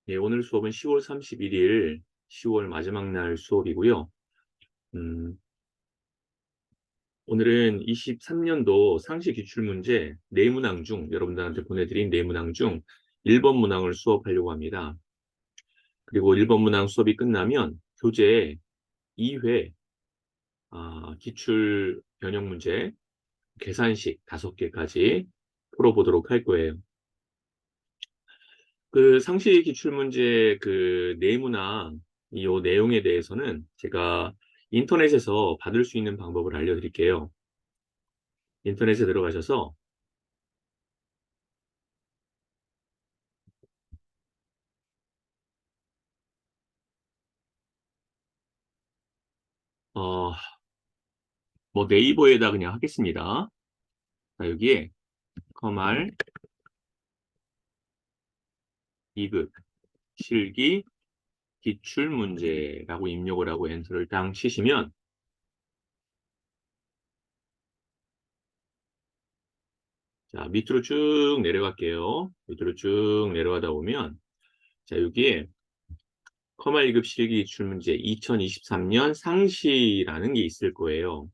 예, 오늘 수업은 10월 31일, 10월 마지막 날 수업이고요. 음, 오늘은 23년도 상시 기출문제 4문항 중, 여러분들한테 보내드린 4문항 중 1번 문항을 수업하려고 합니다. 그리고 1번 문항 수업이 끝나면 교재 2회 기출 변형 문제, 계산식 5개까지 풀어보도록 할 거예요. 그 상시 기출문제 그 4문항, 이 내용에 대해서는 제가 인터넷에서 받을 수 있는 방법을 알려드릴게요. 인터넷에 들어가셔서 어, 뭐 네이버에다 그냥 하겠습니다. 자, 여기에 커말 2급 실기 기출문제라고 입력을 하고 엔터를 딱 치시면 자, 밑으로 쭉 내려갈게요. 밑으로 쭉 내려가다 보면 자, 여기에 커말 2급 실기 기출문제 2023년 상시라는 게 있을 거예요.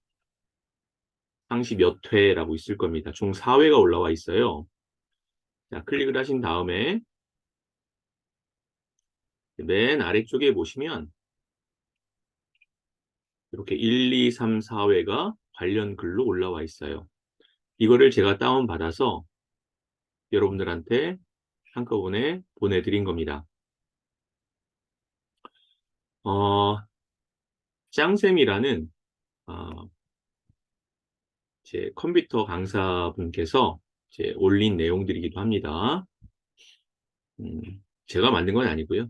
상시 몇 회라고 있을 겁니다. 총 4회가 올라와 있어요. 자, 클릭을 하신 다음에 맨 아래쪽에 보시면 이렇게 1, 2, 3, 4회가 관련 글로 올라와 있어요. 이거를 제가 다운받아서 여러분들한테 한꺼번에 보내드린 겁니다. 어, 짱쌤이라는 어, 제 컴퓨터 강사분께서 제 올린 내용들이기도 합니다. 음, 제가 만든 건 아니고요.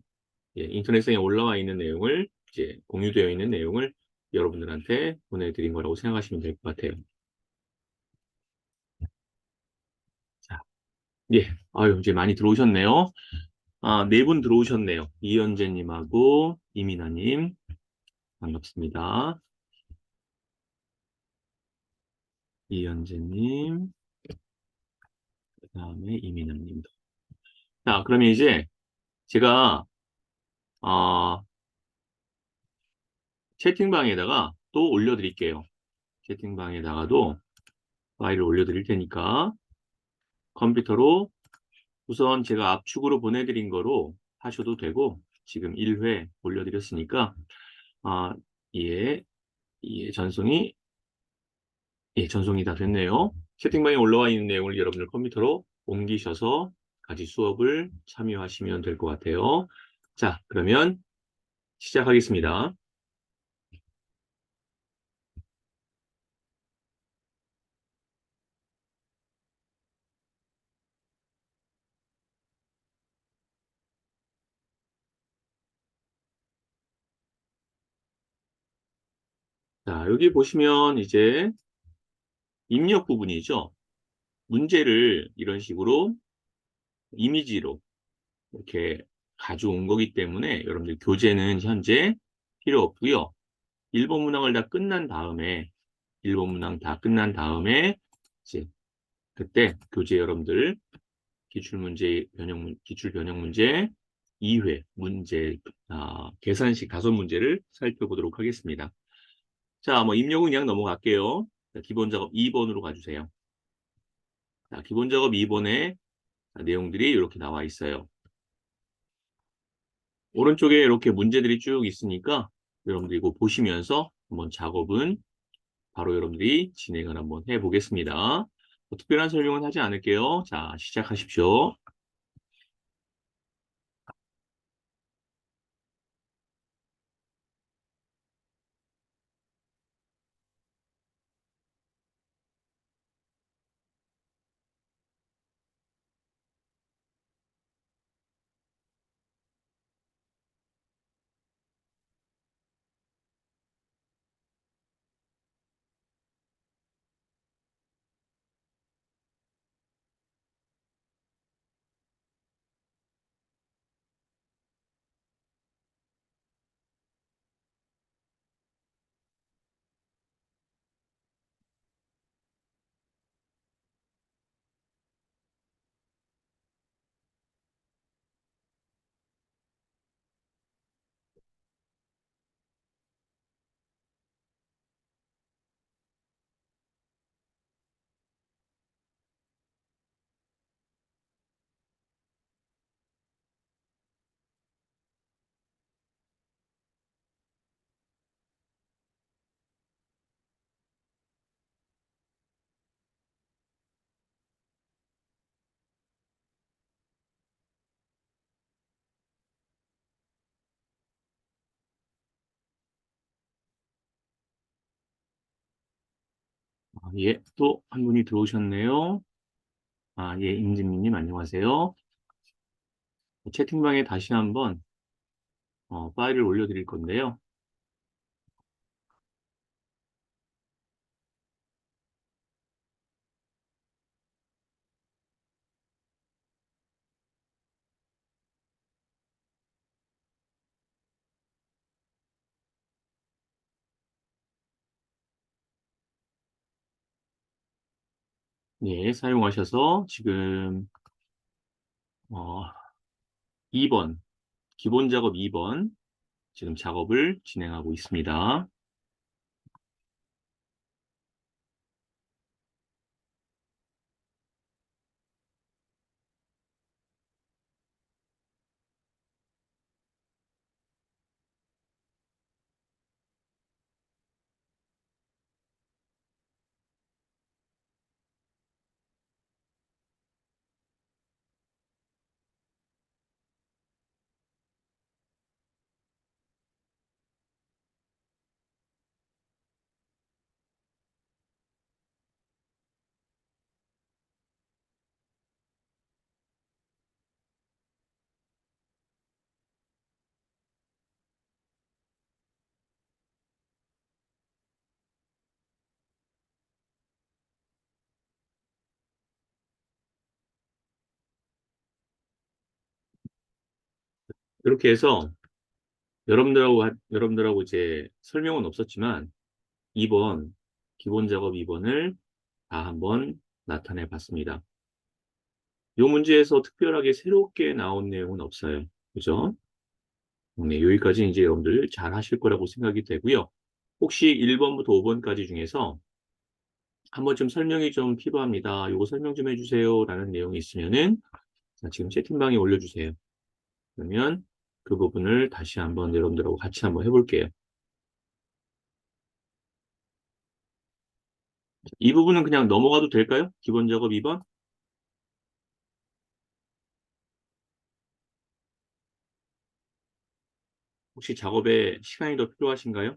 예, 인터넷상에 올라와 있는 내용을 이제 공유되어 있는 내용을 여러분들한테 보내드린 거라고 생각하시면 될 것 같아요. 자, 예, 아유 이제 많이 들어오셨네요. 네 분 들어오셨네요. 이현재님하고 이민아님 반갑습니다. 이현재님, 그다음에 이민아님도. 자, 그러면 이제 제가 어, 채팅방에다가 또 올려드릴게요. 채팅방에다가도 파일을 올려드릴 테니까 컴퓨터로 우선 제가 압축으로 보내드린 거로 하셔도 되고 지금 1회 올려드렸으니까 아, 예, 예, 전송이 다 됐네요. 채팅방에 올라와 있는 내용을 여러분들 컴퓨터로 옮기셔서 같이 수업을 참여하시면 될 것 같아요. 자, 그러면 시작하겠습니다. 자, 여기 보시면 이제 입력 부분이죠. 문제를 이런 식으로 이미지로 이렇게 가져온 거기 때문에 여러분들 교재는 현재 필요 없고요. 1번 문항을 다 끝난 다음에 1번 문항 다 끝난 다음에 이제 그때 교재 여러분들 기출 변형 문제 2회 문제 계산식 5문제를 살펴보도록 하겠습니다. 자, 뭐 입력은 그냥 넘어갈게요. 자, 기본 작업 2번으로 가주세요. 자, 기본 작업 2번에 내용들이 이렇게 나와 있어요. 오른쪽에 이렇게 문제들이 쭉 있으니까 여러분들 이거 보시면서 한번 작업은 바로 여러분들이 진행을 한번 해보겠습니다. 뭐 특별한 설명은 하지 않을게요. 자, 시작하십시오. 예, 또 한 분이 들어오셨네요. 예, 임진미님 안녕하세요. 채팅방에 다시 한번 파일을 올려드릴 건데요. 네, 사용하셔서 지금 어, 2번, 기본 작업 2번 지금 작업을 진행하고 있습니다. 이렇게 해서 여러분들하고 이제 설명은 없었지만 2번, 기본 작업 2번을 다 한번 나타내 봤습니다. 이 문제에서 특별하게 새롭게 나온 내용은 없어요. 그죠? 네, 여기까지 이제 여러분들 잘 하실 거라고 생각이 되고요. 혹시 1번부터 5번까지 중에서 한 번쯤 설명이 좀 필요합니다. 요거 설명 좀 해주세요. 라는 내용이 있으면은 자, 지금 채팅방에 올려주세요. 그러면 그 부분을 다시 한번 여러분들하고 같이 한번 해볼게요. 이 부분은 그냥 넘어가도 될까요? 기본 작업 2번? 혹시 작업에 시간이 더 필요하신가요?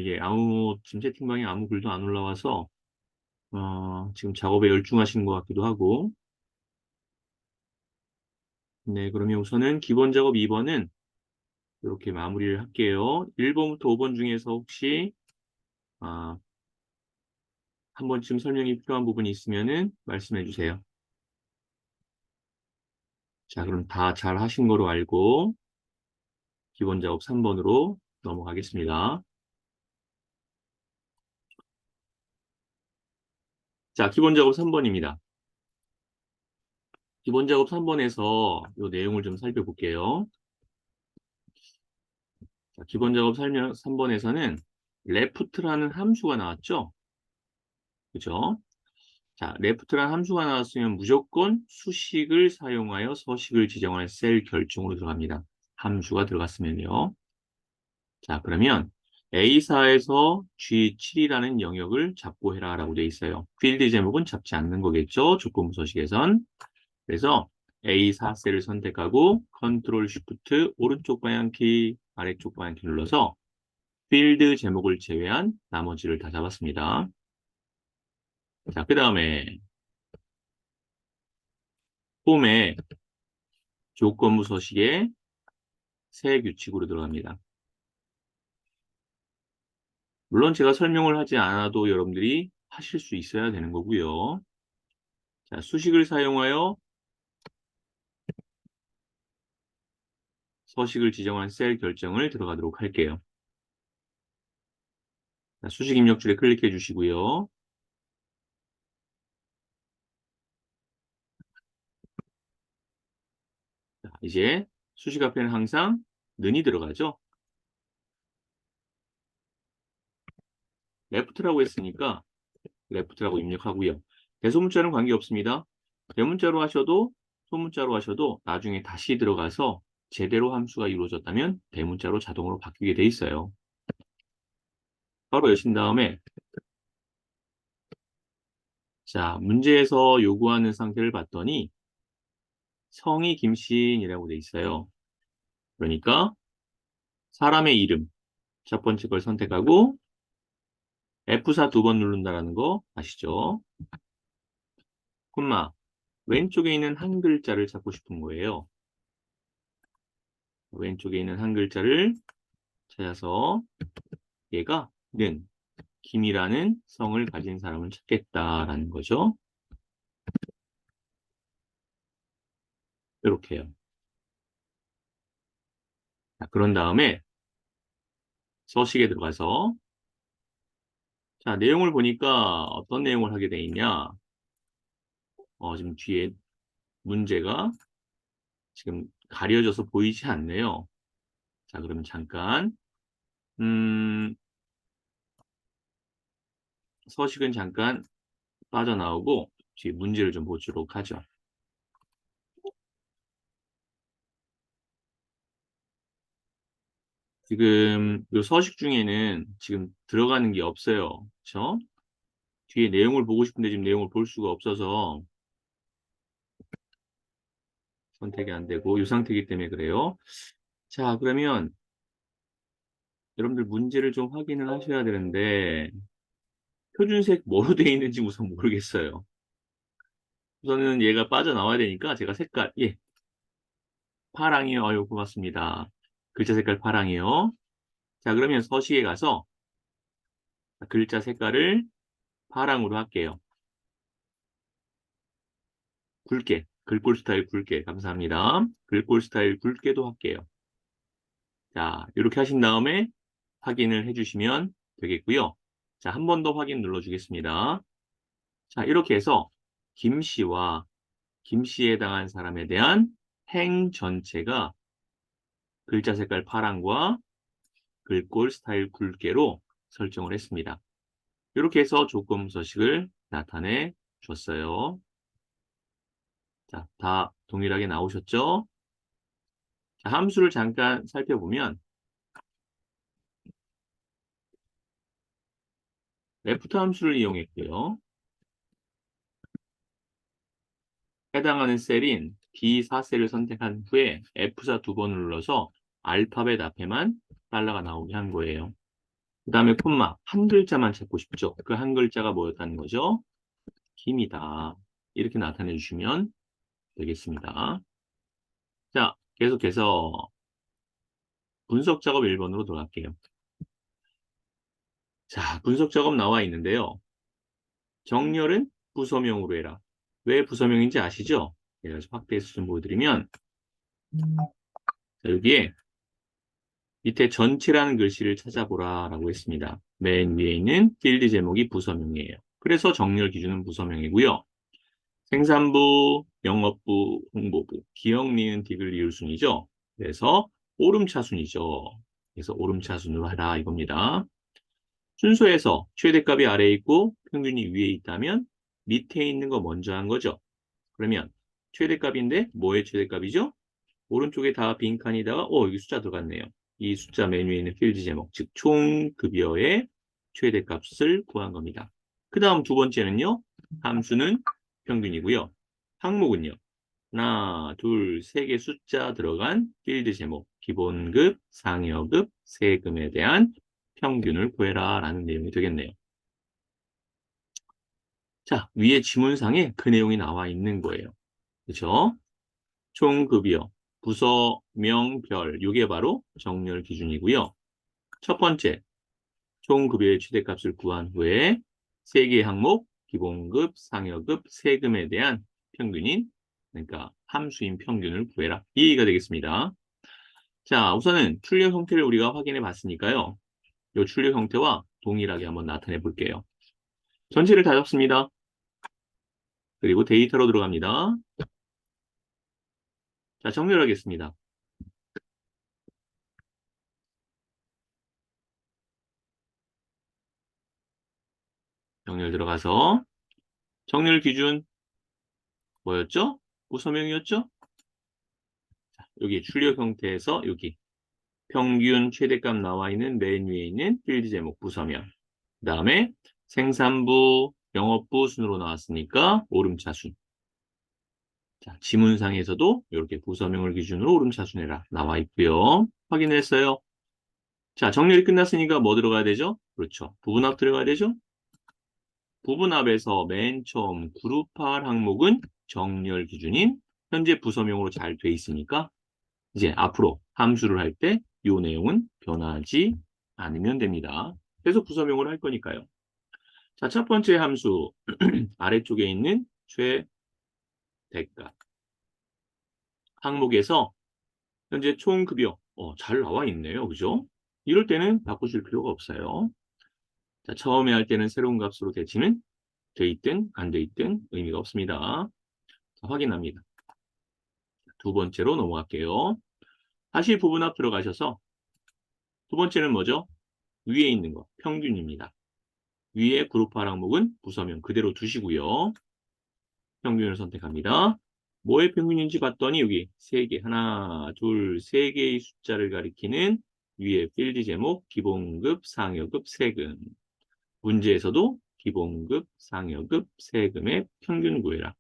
예, 지금 채팅방에 아무 글도 안 올라와서, 지금 작업에 열중하시는 것 같기도 하고, 네, 그러면 우선은 기본 작업 2번은 이렇게 마무리를 할게요. 1번부터 5번 중에서 혹시, 아, 한 번쯤 설명이 필요한 부분이 있으면은 말씀해 주세요. 자, 그럼 다 잘 하신 거로 알고, 기본 작업 3번으로 넘어가겠습니다. 자, 기본 작업 3번입니다. 기본 작업 3번에서 이 내용을 좀 살펴볼게요. 자, 기본 작업 3번에서는 left라는 함수가 나왔죠? 그죠? 자, left라는 함수가 나왔으면 무조건 수식을 사용하여 서식을 지정할 셀 결정으로 들어갑니다. 함수가 들어갔으면요. 자, 그러면 A사에서 G7이라는 영역을 잡고 해라 라고 되어 있어요. 필드 제목은 잡지 않는 거겠죠? 조건부 서식에선. 그래서 A4 셀을 선택하고 컨트롤 쉬프트 오른쪽 방향키 아래쪽 방향키 눌러서 필드 제목을 제외한 나머지를 다 잡았습니다. 자, 그 다음에 폼에 조건부 서식에 새 규칙으로 들어갑니다. 물론 제가 설명을 하지 않아도 여러분들이 하실 수 있어야 되는 거고요. 자, 수식을 사용하여 서식을 지정한 셀 결정을 들어가도록 할게요. 자, 수식 입력줄에 클릭해 주시고요. 자, 이제 수식 앞에는 항상 는이 들어가죠. 레프트라고 했으니까 레프트라고 입력하고요. 대소문자는 관계없습니다. 대문자로 하셔도 소문자로 하셔도 나중에 다시 들어가서 제대로 함수가 이루어졌다면 대문자로 자동으로 바뀌게 돼 있어요. 바로 여신 다음에 자, 문제에서 요구하는 상태를 봤더니 성이 김씨인이라고 돼 있어요. 그러니까 사람의 이름 첫 번째 걸 선택하고 F4 두 번 누른다는 거 아시죠? 콤마 왼쪽에 있는 한 글자를 찾고 싶은 거예요. 왼쪽에 있는 한 글자를 찾아서 얘가 는 김이라는 성을 가진 사람을 찾겠다라는 거죠. 이렇게요. 자, 그런 다음에 서식에 들어가서 자, 내용을 보니까 어떤 내용을 하게 돼 있냐? 지금 뒤에 문제가 지금 가려져서 보이지 않네요. 자, 그러면 잠깐 서식은 잠깐 빠져나오고 뒤에 문제를 좀 보도록 하죠. 지금 이 서식 중에는 지금 들어가는 게 없어요. 그렇죠? 뒤에 내용을 보고 싶은데 지금 내용을 볼 수가 없어서 선택이 안 되고 이 상태이기 때문에 그래요. 자, 그러면 여러분들 문제를 좀 확인을 하셔야 되는데 표준색 뭐로 되어 있는지 우선 모르겠어요. 우선은 얘가 빠져나와야 되니까 제가 색깔, 예, 파랑이요. 아유, 고맙습니다. 글자 색깔 파랑이요. 자, 그러면 서식에 가서 글자 색깔을 파랑으로 할게요. 굵게, 글꼴 스타일 굵게. 감사합니다. 글꼴 스타일 굵게도 할게요. 자, 이렇게 하신 다음에 확인을 해주시면 되겠고요. 자, 한 번 더 확인 눌러주겠습니다. 자, 이렇게 해서 김씨와 김씨에 해당한 사람에 대한 행 전체가 글자 색깔 파랑과 글꼴 스타일 굵게로 설정을 했습니다. 이렇게 해서 조건 서식을 나타내 줬어요. 자, 다 동일하게 나오셨죠? 자, 함수를 잠깐 살펴보면 레프트 함수를 이용했고요. 해당하는 셀인 B4셀을 선택한 후에 F4 두 번을 눌러서 알파벳 앞에만 달러가 나오게 한 거예요. 그 다음에 콤마 한 글자만 찾고 싶죠. 그 한 글자가 뭐였다는 거죠? 김이다. 이렇게 나타내 주시면 되겠습니다. 자, 계속해서 분석 작업 1번으로 돌아갈게요. 자, 분석 작업 나와 있는데요. 정렬은 부서명으로 해라. 왜 부서명인지 아시죠? 제가 확대해서 좀 보여드리면 자, 여기에 밑에 전체라는 글씨를 찾아보라 라고 했습니다. 맨 위에 있는 필드 제목이 부서명이에요. 그래서 정렬 기준은 부서명이고요. 생산부, 영업부, 홍보부, 기억, 니은, 디귿, 리을 순이죠. 그래서 오름차순이죠. 그래서 오름차순으로 하라 이겁니다. 순서에서 최대값이 아래에 있고 평균이 위에 있다면 밑에 있는 거 먼저 한 거죠. 그러면 최대값인데 뭐의 최대값이죠? 오른쪽에 다 빈칸이다가 여기 숫자 들어갔네요. 이 숫자 맨 위에 있는 필드 제목, 즉 총급여의 최대값을 구한 겁니다. 그 다음 두 번째는요. 함수는 평균이고요. 항목은요. 하나, 둘, 세 개 숫자 들어간 필드 제목, 기본급, 상여급, 세금에 대한 평균을 구해라 라는 내용이 되겠네요. 자, 위에 지문상에 그 내용이 나와 있는 거예요. 그렇죠? 총급여, 부서, 명, 별, 이게 바로 정렬 기준이고요. 첫 번째, 총급여의 최대값을 구한 후에 세 개의 항목, 기본급, 상여급, 세금에 대한 평균인, 그러니까 함수인 평균을 구해라. 이해가 되겠습니다. 자, 우선은 출력 형태를 우리가 확인해 봤으니까요. 이 출력 형태와 동일하게 한번 나타내 볼게요. 전체를 다 적습니다. 그리고 데이터로 들어갑니다. 자, 정렬하겠습니다. 정렬 들어가서 정렬 기준 뭐였죠? 부서명이었죠? 자, 여기 출력 형태에서 여기 평균 최대값 나와 있는 맨 위에 있는 필드 제목 부서명. 그 다음에 생산부, 영업부 순으로 나왔으니까 오름차순. 자, 지문상에서도 이렇게 부서명을 기준으로 오름차순해라 나와 있고요. 확인했어요. 자, 정렬이 끝났으니까 뭐 들어가야 되죠? 그렇죠. 부분합 들어가야 되죠? 부분합에서 맨 처음 그룹할 항목은 정렬 기준인 현재 부서명으로 잘 돼 있으니까 이제 앞으로 함수를 할 때 이 내용은 변하지 않으면 됩니다. 계속 부서명을 할 거니까요. 자, 첫 번째 함수 아래쪽에 있는 최대값 항목에서 현재 총급여 잘 나와 있네요. 그죠? 이럴 때는 바꾸실 필요가 없어요. 자, 처음에 할 때는 새로운 값으로 대치는 돼 있든 안 돼 있든 의미가 없습니다. 자, 확인합니다. 두 번째로 넘어갈게요. 다시 부분합 들어가셔서 두 번째는 뭐죠? 위에 있는 거 평균입니다. 위에 그룹화 항목은 부서명 그대로 두시고요. 평균을 선택합니다. 뭐의 평균인지 봤더니 여기 세 개, 하나, 둘, 세 개의 숫자를 가리키는 위에 필드 제목 기본급, 상여급, 세금. 문제에서도 기본급, 상여급, 세금의 평균 구해라.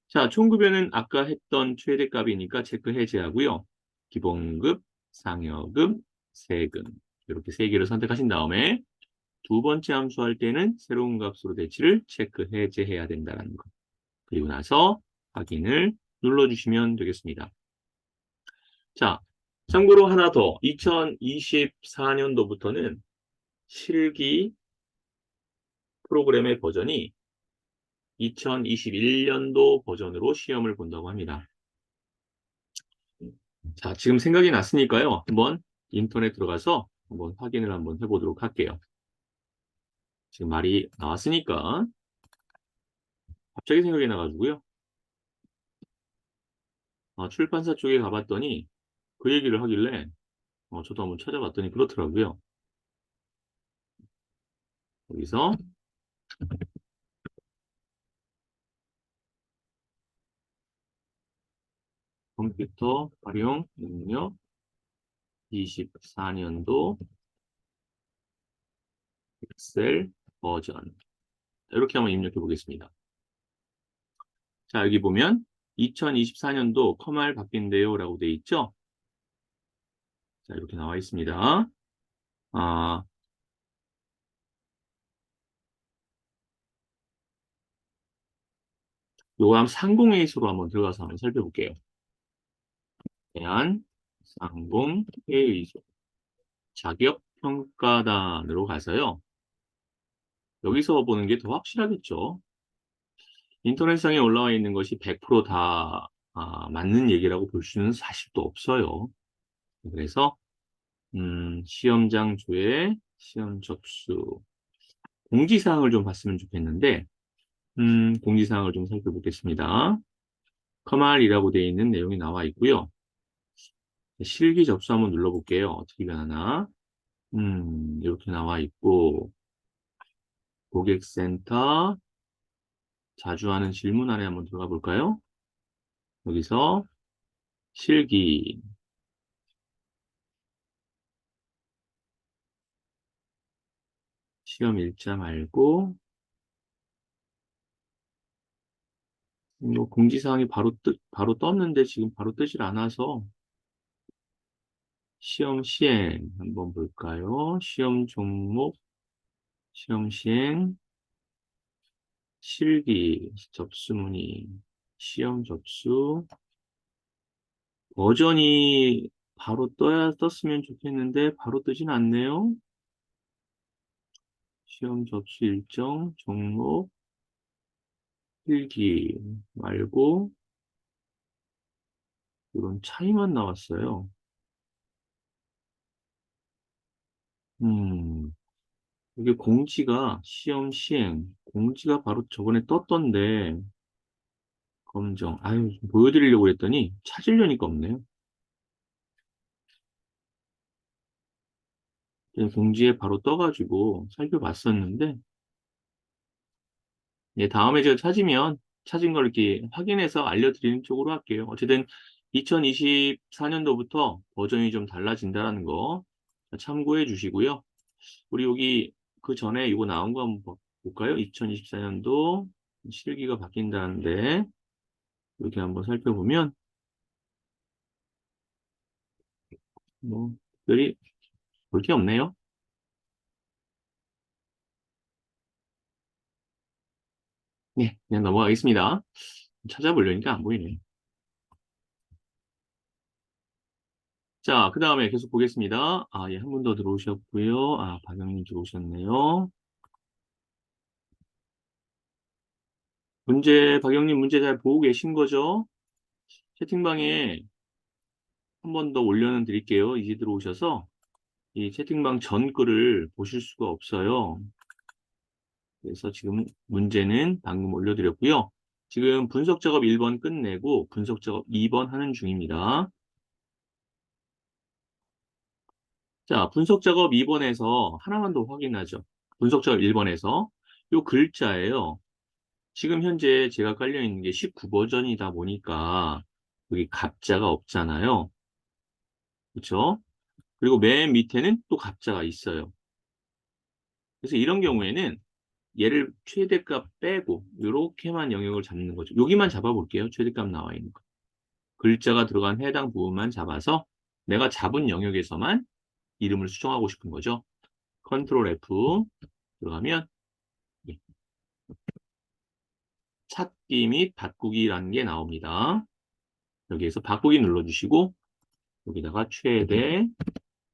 자, 총급여는 아까 했던 최대값이니까 체크 해제하고요. 기본급, 상여급, 세금. 이렇게 세 개를 선택하신 다음에 두 번째 함수할 때는 새로운 값으로 대치를 체크 해제해야 된다는 것. 그리고 나서 확인을 눌러주시면 되겠습니다. 자, 참고로 하나 더 2024년도부터는 실기 프로그램의 버전이 2021년도 버전으로 시험을 본다고 합니다. 자, 지금 생각이 났으니까요. 한번 인터넷 들어가서 한번 확인을 한번 해보도록 할게요. 지금 말이 나왔으니까 갑자기 생각이 나가지고요. 출판사 쪽에 가봤더니 그 얘기를 하길래 저도 한번 찾아봤더니 그렇더라고요. 여기서 컴퓨터 활용 능력 24년도 엑셀 버전 이렇게 한번 입력해 보겠습니다. 자, 여기 보면 2024년도 커말 바뀐대요 라고 되어 있죠. 자, 이렇게 나와 있습니다. 아, 요거 한번 상공회의소로 한번 들어가서 한번 살펴볼게요. 대한 상공회의소 자격평가단으로 가서요. 여기서 보는 게 더 확실하겠죠. 인터넷상에 올라와 있는 것이 100%다 맞는 얘기라고 볼 수는 사실 또 없어요. 그래서 시험장 조회, 시험 접수, 공지사항을 좀 봤으면 좋겠는데 공지사항을 좀 살펴보겠습니다. 커말이라고 되어 있는 내용이 나와 있고요. 실기 접수 한번 눌러볼게요. 어떻게 변하나. 이렇게 나와 있고 고객센터 자주 하는 질문 안에 한번 들어가 볼까요? 여기서 실기 시험 일자 말고 뭐 공지사항이 바로 떴는데 지금 바로 뜨질 않아서 시험 시행 한번 볼까요? 시험 종목, 시험 시행, 실기, 접수 문의, 시험 접수, 버전이 바로 떴으면 좋겠는데 바로 뜨진 않네요. 시험 접수 일정, 종목, 필기 말고 이런 차이만 나왔어요. 이게 공지가 시험 시행, 공지가 바로 저번에 떴던데 검정. 아유, 좀 보여드리려고 했더니 찾으려니까 없네요. 그냥 공지에 바로 떠가지고 살펴봤었는데 예, 다음에 제가 찾은 걸 이렇게 확인해서 알려드리는 쪽으로 할게요. 어쨌든 2024년도부터 버전이 좀 달라진다는 거 참고해 주시고요. 우리 여기 그 전에 이거 나온 거 한번 볼까요? 2024년도 실기가 바뀐다는데 이렇게 한번 살펴보면 뭐 특별히 볼 게 없네요. 네, 그냥 넘어가겠습니다. 찾아보려니까 안 보이네. 자, 그 다음에 계속 보겠습니다. 아, 예, 한 분 더 들어오셨고요. 아, 박영님 들어오셨네요. 박영님 문제 잘 보고 계신 거죠? 채팅방에 한 번 더 올려는 드릴게요. 이제 들어오셔서 이 채팅방 전 글을 보실 수가 없어요. 그래서 지금 문제는 방금 올려드렸고요. 지금 분석 작업 1번 끝내고 분석 작업 2번 하는 중입니다. 자, 분석 작업 2번에서 하나만 더 확인하죠. 분석 작업 1번에서 요 글자예요. 지금 현재 제가 깔려있는 게 19버전이다 보니까 여기 갑자가 없잖아요. 그렇죠? 그리고 맨 밑에는 또 갑자가 있어요. 그래서 이런 경우에는 얘를 최대값 빼고 이렇게만 영역을 잡는 거죠. 여기만 잡아볼게요. 최대값 나와 있는 거. 글자가 들어간 해당 부분만 잡아서 내가 잡은 영역에서만 이름을 수정하고 싶은 거죠. 컨트롤 F 들어가면 예, 찾기 및 바꾸기라는 게 나옵니다. 여기에서 바꾸기 눌러주시고 여기다가 최대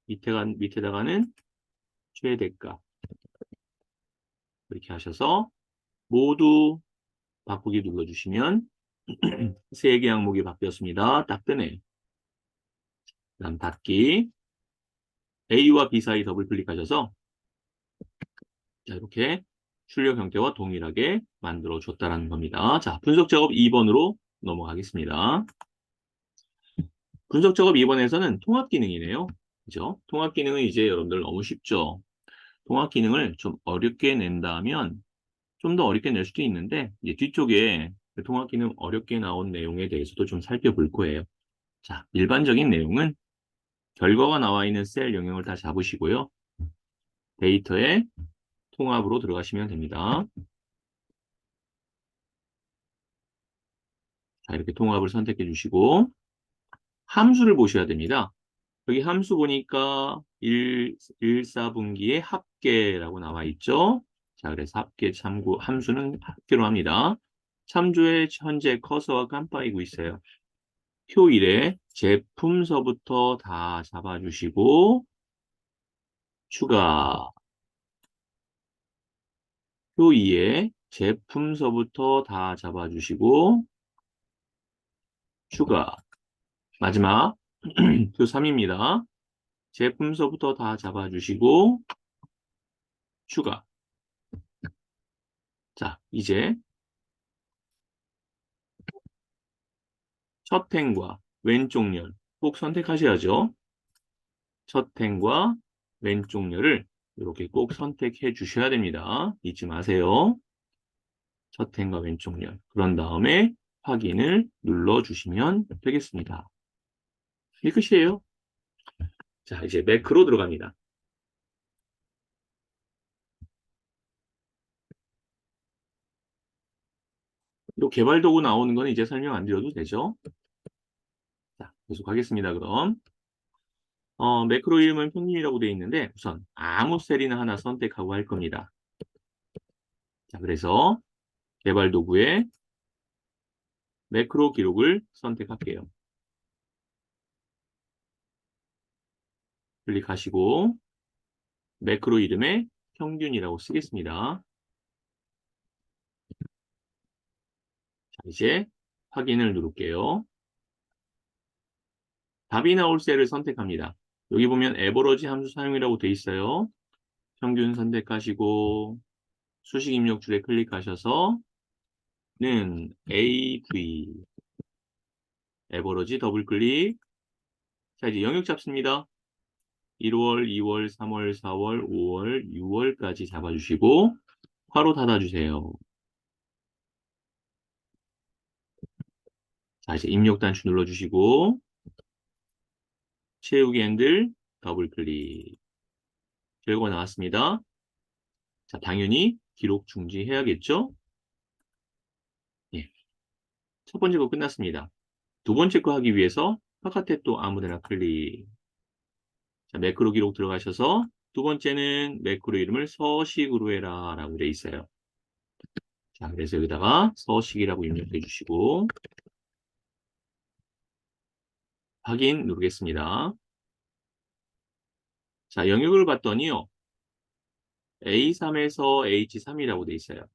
밑에다가는 최대값 이렇게 하셔서 모두 바꾸기 눌러주시면 세 개 항목이 바뀌었습니다. 딱 뜨네요. 그다음 닫기 A와 B 사이 더블 클릭하셔서 자, 이렇게 출력 형태와 동일하게 만들어 줬다는 겁니다. 자, 분석 작업 2번으로 넘어가겠습니다. 분석 작업 2번에서는 통합 기능이네요. 그죠? 통합 기능은 이제 여러분들 너무 쉽죠. 통합 기능을 좀 어렵게 낸다면 좀 더 어렵게 낼 수도 있는데 이제 뒤쪽에 그 통합 기능 어렵게 나온 내용에 대해서도 좀 살펴볼 거예요. 자, 일반적인 내용은 결과가 나와 있는 셀 영역을 다 잡으시고요. 데이터에 통합으로 들어가시면 됩니다. 자, 이렇게 통합을 선택해 주시고 함수를 보셔야 됩니다. 여기 함수 보니까 1, 4분기의 합계라고 나와 있죠. 자, 그래서 합계 참고 함수는 합계로 합니다. 참조의 현재 커서가 깜빡이고 있어요. 표 1에 제품서부터 다 잡아주시고 추가. 표 2에 제품서부터 다 잡아주시고 추가. 마지막 표 3입니다. 제품서부터 다 잡아주시고 추가. 자, 이제 첫 행과 왼쪽 열 꼭 선택하셔야죠. 첫 행과 왼쪽 열을 이렇게 꼭 선택해 주셔야 됩니다. 잊지 마세요. 첫 행과 왼쪽 열. 그런 다음에 확인을 눌러주시면 되겠습니다. 이 끝이에요. 자, 이제 매크로 들어갑니다. 이 개발 도구 나오는 건 이제 설명 안 드려도 되죠? 자, 계속하겠습니다. 그럼 매크로 이름은 평균이라고 되어 있는데 우선 아무 셀이나 하나 선택하고 할 겁니다. 자, 그래서 개발 도구에 매크로 기록을 선택할게요. 클릭하시고 매크로 이름에 평균이라고 쓰겠습니다. 자, 이제 확인을 누를게요. 답이 나올 셀을 선택합니다. 여기 보면 에버러지 함수 사용이라고 되어 있어요. 평균 선택하시고 수식 입력 줄에 클릭하셔서 는 AV 에버러지 더블 클릭. 자, 이제 영역 잡습니다. 1월, 2월, 3월, 4월, 5월, 6월까지 잡아주시고 괄호 닫아주세요. 자, 이제 입력 단추 눌러주시고 채우기 핸들 더블 클릭. 결과 나왔습니다. 자, 당연히 기록 중지해야겠죠? 예. 첫 번째 거 끝났습니다. 두 번째 거 하기 위해서 바깥에 또 아무데나 클릭. 자, 매크로 기록 들어가셔서 두 번째는 매크로 이름을 서식으로 해라 라고 되어 있어요. 자, 그래서 여기다가 서식이라고 입력해 주시고 확인 누르겠습니다. 자, 영역을 봤더니요. A3에서 H3이라고 되어 있어요.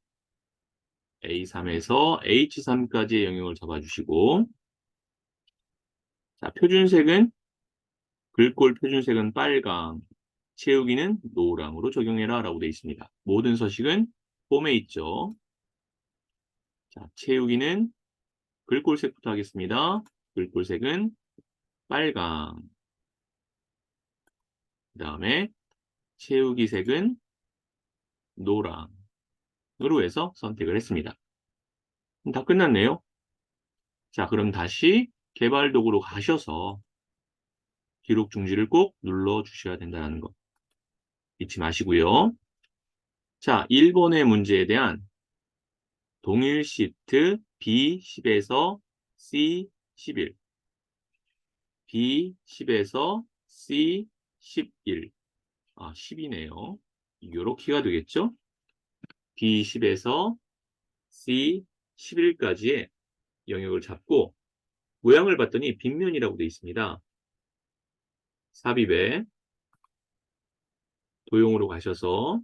A3에서 H3까지의 영역을 잡아주시고 자, 표준색은 글꼴 표준색은 빨강, 채우기는 노랑으로 적용해라 라고 되어 있습니다. 모든 서식은 폼에 있죠. 자, 채우기는 글꼴색부터 하겠습니다. 글꼴색은 빨강. 그 다음에 채우기 색은 노랑으로 해서 선택을 했습니다. 다 끝났네요. 자, 그럼 다시 개발 도구로 가셔서 기록 중지를 꼭 눌러 주셔야 된다는 거 잊지 마시고요. 자, 1번의 문제에 대한 동일 시트 B10에서 C11, B10에서 C11, 10이네요. 요렇게가 되겠죠? B10에서 C11까지의 영역을 잡고 모양을 봤더니 빗면이라고 되어 있습니다. 삽입에 도형으로 가셔서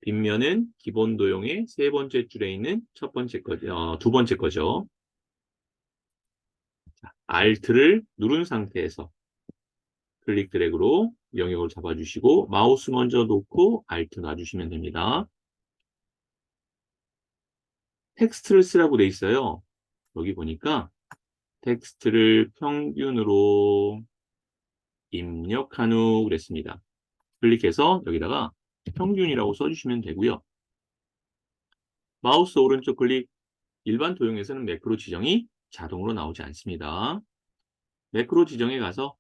빗면은 기본 도형의 세 번째 줄에 있는 두 번째 거죠. Alt를 누른 상태에서 클릭 드래그로 영역을 잡아주시고 마우스 먼저 놓고 Alt 놔주시면 됩니다. 텍스트를 쓰라고 돼 있어요. 여기 보니까 텍스트를 평균으로 입력한 후 그랬습니다. 클릭해서 여기다가 평균이라고 써주시면 되고요. 마우스 오른쪽 클릭, 일반 도형에서는 매크로 지정이 자동으로 나오지 않습니다. 매크로 지정에 가서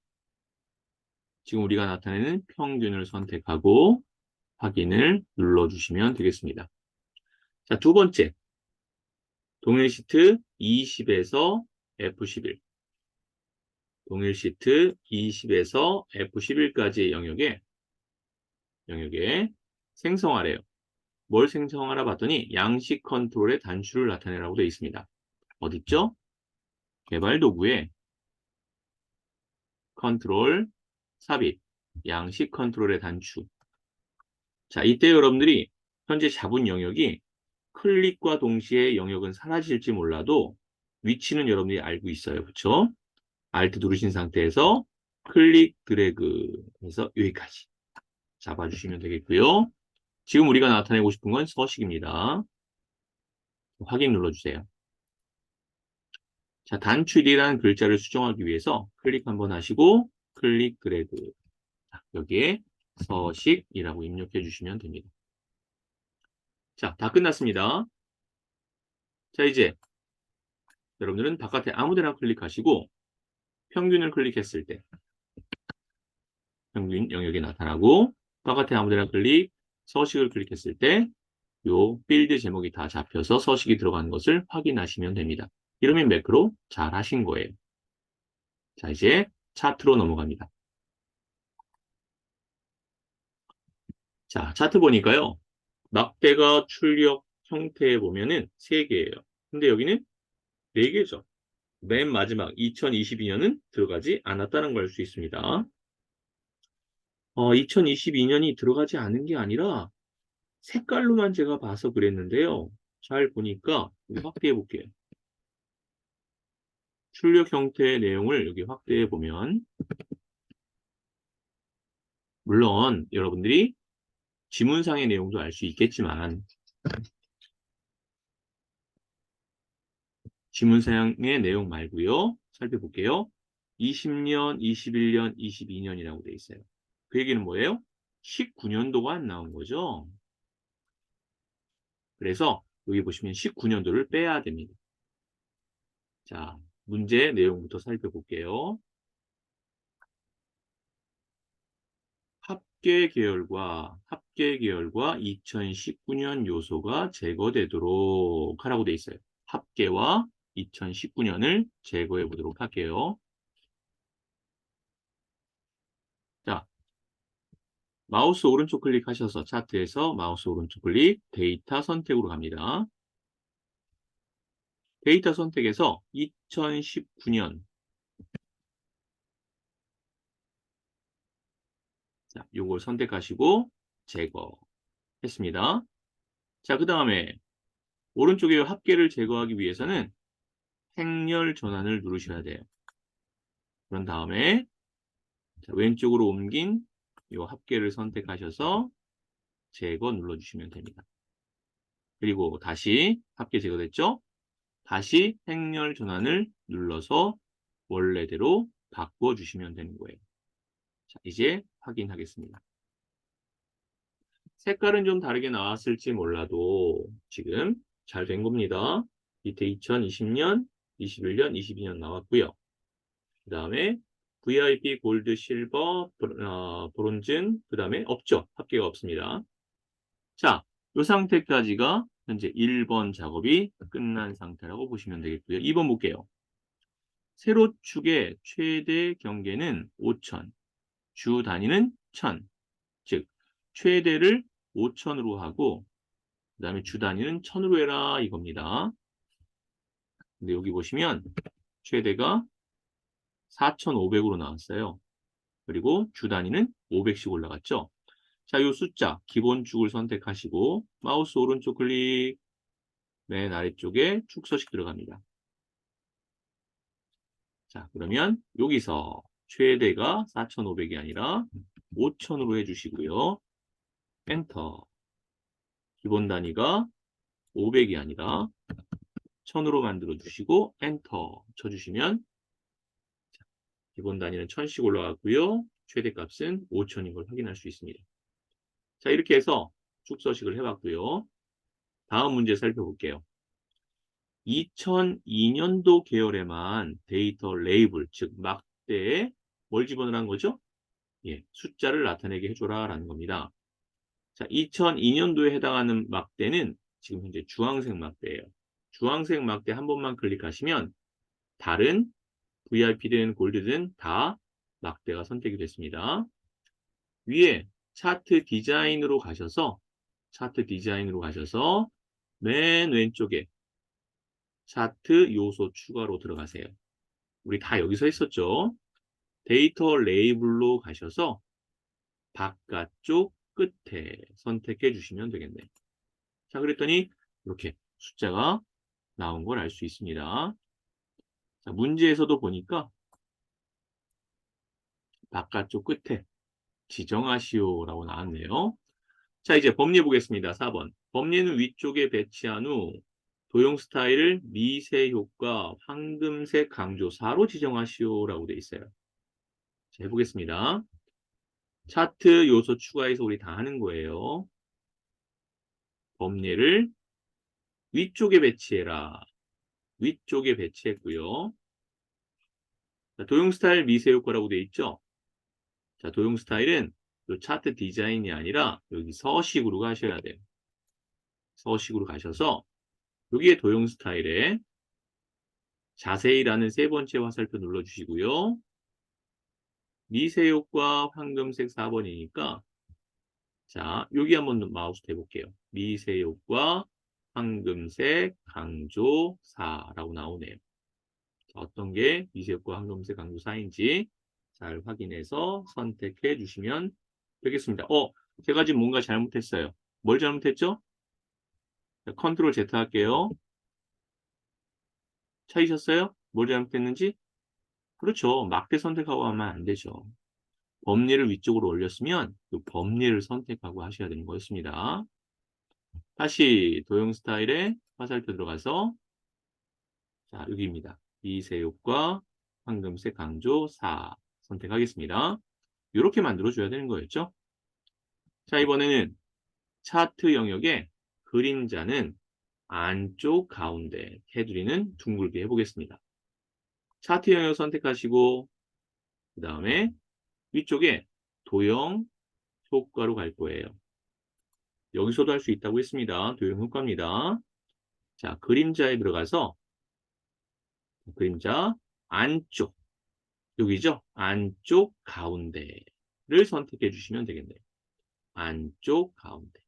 지금 우리가 나타내는 평균을 선택하고 확인을 눌러주시면 되겠습니다. 자, 두 번째, 동일 시트 20에서 F11, 동일 시트 20에서 F11까지의 영역에 생성하래요. 뭘 생성하라 봤더니 양식 컨트롤의 단추를 나타내라고 되어 있습니다. 어딨죠? 개발 도구에 컨트롤, 삽입, 양식 컨트롤의 단추. 자, 이때 여러분들이 현재 잡은 영역이 클릭과 동시에 영역은 사라질지 몰라도 위치는 여러분들이 알고 있어요. 그렇죠? Alt 누르신 상태에서 클릭 드래그 해서 여기까지 잡아주시면 되겠고요. 지금 우리가 나타내고 싶은 건 서식입니다. 확인 눌러주세요. 자, 단출이라는 글자를 수정하기 위해서 클릭 한번 하시고 클릭 드래그. 자, 여기에 서식이라고 입력해 주시면 됩니다. 자, 다 끝났습니다. 자, 이제 여러분들은 바깥에 아무데나 클릭하시고 평균을 클릭했을 때 평균 영역이 나타나고 바깥에 아무데나 클릭, 서식을 클릭했을 때 요 필드 제목이 다 잡혀서 서식이 들어가는 것을 확인하시면 됩니다. 이러면 매크로 잘 하신 거예요. 자, 이제 차트로 넘어갑니다. 자, 차트 보니까요. 막대가 출력 형태에 보면은 3개예요. 근데 여기는 4개죠. 맨 마지막 2022년은 들어가지 않았다는 걸 알 수 있습니다. 2022년이 들어가지 않은 게 아니라 색깔로만 제가 봐서 그랬는데요. 잘 보니까 확대해 볼게요. 출력 형태의 내용을 여기 확대해 보면 물론 여러분들이 지문상의 내용도 알 수 있겠지만 지문상의 내용 말고요. 살펴볼게요. 20년, 21년, 22년이라고 돼 있어요. 그 얘기는 뭐예요? 19년도가 안 나온 거죠. 그래서 여기 보시면 19년도를 빼야 됩니다. 자, 문제 내용부터 살펴볼게요. 합계 계열과 2019년 요소가 제거되도록 하라고 돼 있어요. 합계와 2019년을 제거해 보도록 할게요. 자, 마우스 오른쪽 클릭하셔서 차트에서 마우스 오른쪽 클릭 데이터 선택으로 갑니다. 데이터 선택에서 2019년 자, 요걸 선택하시고 제거했습니다. 자, 그 다음에 오른쪽에 합계를 제거하기 위해서는 행렬 전환을 누르셔야 돼요. 그런 다음에 자, 왼쪽으로 옮긴 이 합계를 선택하셔서 제거 눌러주시면 됩니다. 그리고 다시 합계 제거됐죠? 다시 행렬 전환을 눌러서 원래대로 바꿔주시면 되는 거예요. 자, 이제 확인하겠습니다. 색깔은 좀 다르게 나왔을지 몰라도 지금 잘 된 겁니다. 밑에 2020년, 21년, 22년 나왔고요. 그 다음에 VIP, 골드, 실버, 브론즈, 그 다음에 없죠. 합계가 없습니다. 자, 이 상태까지가 현재 1번 작업이 끝난 상태라고 보시면 되겠고요. 2번 볼게요. 세로축의 최대 경계는 5,000, 주 단위는 1,000, 즉 최대를 5,000으로 하고 그 다음에 주 단위는 1,000으로 해라 이겁니다. 근데 여기 보시면 최대가 4,500으로 나왔어요. 그리고 주 단위는 500씩 올라갔죠. 자, 이 숫자 기본축을 선택하시고 마우스 오른쪽 클릭 맨 아래쪽에 축 서식 들어갑니다. 자, 그러면 여기서 최대가 4,500이 아니라 5,000으로 해주시고요. 엔터. 기본 단위가 500이 아니라 1,000으로 만들어 주시고 엔터 쳐주시면 기본 단위는 1,000씩 올라갔고요. 최대값은 5,000인 걸 확인할 수 있습니다. 자, 이렇게 해서 축서식을 해봤고요. 다음 문제 살펴볼게요. 2002년도 계열에만 데이터 레이블, 즉 막대에 뭘 집어넣은 거죠? 예, 숫자를 나타내게 해줘라 라는 겁니다. 자, 2002년도에 해당하는 막대는 지금 현재 주황색 막대예요. 주황색 막대 한 번만 클릭하시면 다른 VIP든 골드든 다 막대가 선택이 됐습니다. 위에 차트 디자인으로 가셔서 맨 왼쪽에 차트 요소 추가로 들어가세요. 우리 다 여기서 했었죠. 데이터 레이블로 가셔서 바깥쪽 끝에 선택해 주시면 되겠네요. 자, 그랬더니 이렇게 숫자가 나온 걸 알 수 있습니다. 자, 문제에서도 보니까 바깥쪽 끝에 지정하시오라고 나왔네요. 자, 이제 범례 보겠습니다. 4번. 범례는 위쪽에 배치한 후 도형 스타일을 미세 효과 황금색 강조 4로 지정하시오라고 되어 있어요. 자, 해보겠습니다. 차트 요소 추가해서 우리 다 하는 거예요. 범례를 위쪽에 배치해라. 위쪽에 배치했고요. 자, 도형 스타일 미세 효과라고 되어 있죠. 자, 도형 스타일은 요 차트 디자인이 아니라 여기 서식으로 가셔야 돼요. 서식으로 가셔서 여기에 도형 스타일에 자세히라는 세 번째 화살표 눌러주시고요. 미세 효과 황금색 4번이니까 자, 여기 한번 마우스 대볼게요. 미세 효과 황금색 강조 4라고 나오네요. 자, 어떤 게 미세 효과 황금색 강조 4인지 잘 확인해서 선택해 주시면 되겠습니다. 제가 지금 뭔가 잘못했어요. 뭘 잘못했죠? 자, 컨트롤 Z 할게요. 찾으셨어요? 뭘 잘못했는지? 그렇죠. 막대 선택하고 하면 안 되죠. 범례를 위쪽으로 올렸으면 그 범례를 선택하고 하셔야 되는 거였습니다. 다시 도형 스타일에 화살표 들어가서 자, 여기입니다. 미세효과 황금색 강조 4 선택하겠습니다. 이렇게 만들어줘야 되는 거였죠. 자, 이번에는 차트 영역에 그림자는 안쪽 가운데, 테두리는 둥글게 해보겠습니다. 차트 영역 선택하시고 그 다음에 위쪽에 도형 효과로 갈 거예요. 여기서도 할 수 있다고 했습니다. 도형 효과입니다. 자, 그림자에 들어가서 그림자 안쪽, 여기죠? 안쪽 가운데를 선택해 주시면 되겠네요. 안쪽 가운데.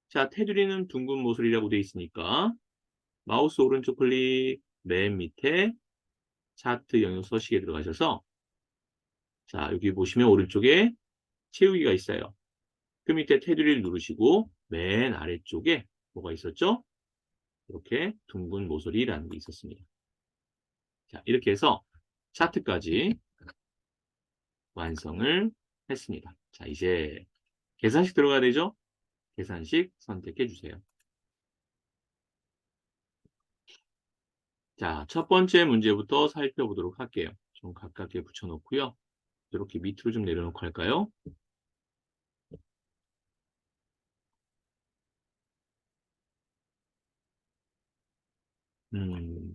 자, 테두리는 둥근 모서리라고 되어 있으니까 마우스 오른쪽 클릭, 맨 밑에 차트 영역 서식에 들어가셔서 자, 여기 보시면 오른쪽에 채우기가 있어요. 그 밑에 테두리를 누르시고 맨 아래쪽에 뭐가 있었죠? 이렇게 둥근 모서리라는 게 있었습니다. 자, 이렇게 해서 차트까지 완성을 했습니다. 자, 이제 계산식 들어가야 되죠? 계산식 선택해 주세요. 자, 첫 번째 문제부터 살펴보도록 할게요. 좀 가깝게 붙여놓고요. 이렇게 밑으로 좀 내려놓고 할까요?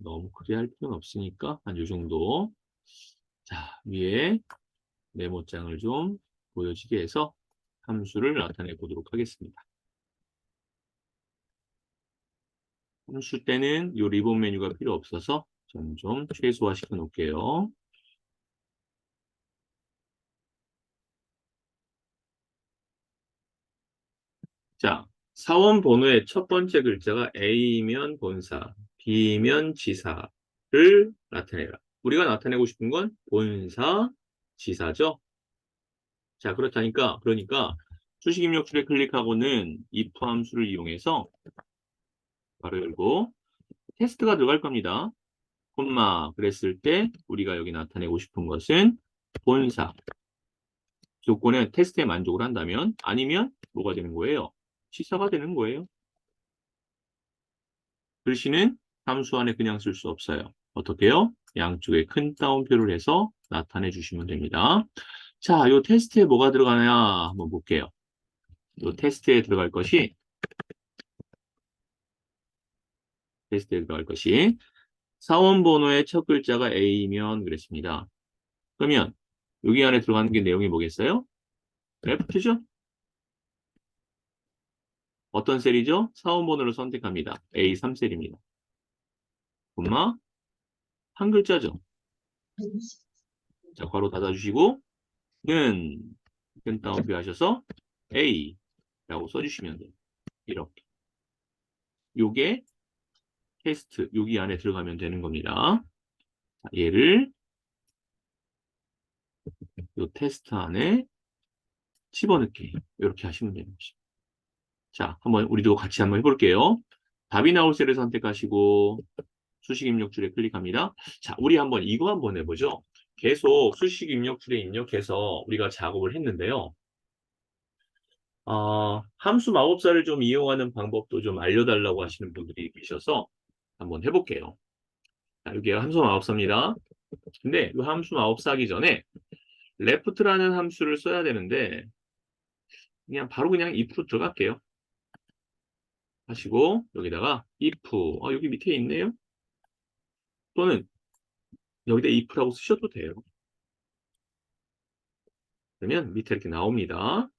너무 크게 할 필요는 없으니까 한 이 정도. 자, 위에 메모장을 좀 보여지게 해서 함수를 나타내 보도록 하겠습니다. 함수 때는 이 리본 메뉴가 필요 없어서 저는 좀 최소화시켜 놓을게요. 자, 사원 번호의 첫 번째 글자가 A면 본사, B면 지사를 나타내라. 우리가 나타내고 싶은 건 본사, 지사죠. 자, 그러니까 수식 입력줄에 클릭하고는 if 함수를 이용해서 바로 열고 테스트가 들어갈 겁니다. 콤마 그랬을 때 우리가 여기 나타내고 싶은 것은 본사 조건에 테스트에 만족을 한다면 아니면 뭐가 되는 거예요? 시사가 되는 거예요. 글씨는 함수 안에 그냥 쓸 수 없어요. 어떻게요? 양쪽에 큰 따옴표를 해서 나타내 주시면 됩니다. 자, 이 테스트에 뭐가 들어가냐 한번 볼게요. 이 테스트에 들어갈 것이 사원 번호의 첫 글자가 A면 그랬습니다. 그러면 여기 안에 들어가는 게 내용이 뭐겠어요? 레프트죠? 어떤 셀이죠? 사원 번호를 선택합니다. A3셀입니다. 콤마 한 글자죠. 자, 괄호 닫아주시고 는 큰 따옴표 하셔서 A라고 써주시면 돼요. 이렇게. 요게 테스트 여기 안에 들어가면 되는 겁니다. 자, 얘를 요 테스트 안에 집어넣기 이렇게 하시면 되는 거죠. 자, 한번 우리도 같이 한번 해볼게요. 답이 나올 셀을 선택하시고 수식 입력줄에 클릭합니다. 자, 우리 한번 이거 한번 해보죠. 계속 수식 입력줄에 입력해서 우리가 작업을 했는데요. 함수 마법사를 좀 이용하는 방법도 좀 알려달라고 하시는 분들이 계셔서 한번 해볼게요. 자, 여기 함수 마법사입니다. 근데 이 함수 마법사 하기 전에 left라는 함수를 써야 되는데 그냥 바로 그냥 if로 들어갈게요. 하시고 여기다가 if, 여기 밑에 있네요. 또는 여기다 if라고 쓰셔도 돼요. 그러면 밑에 이렇게 나옵니다.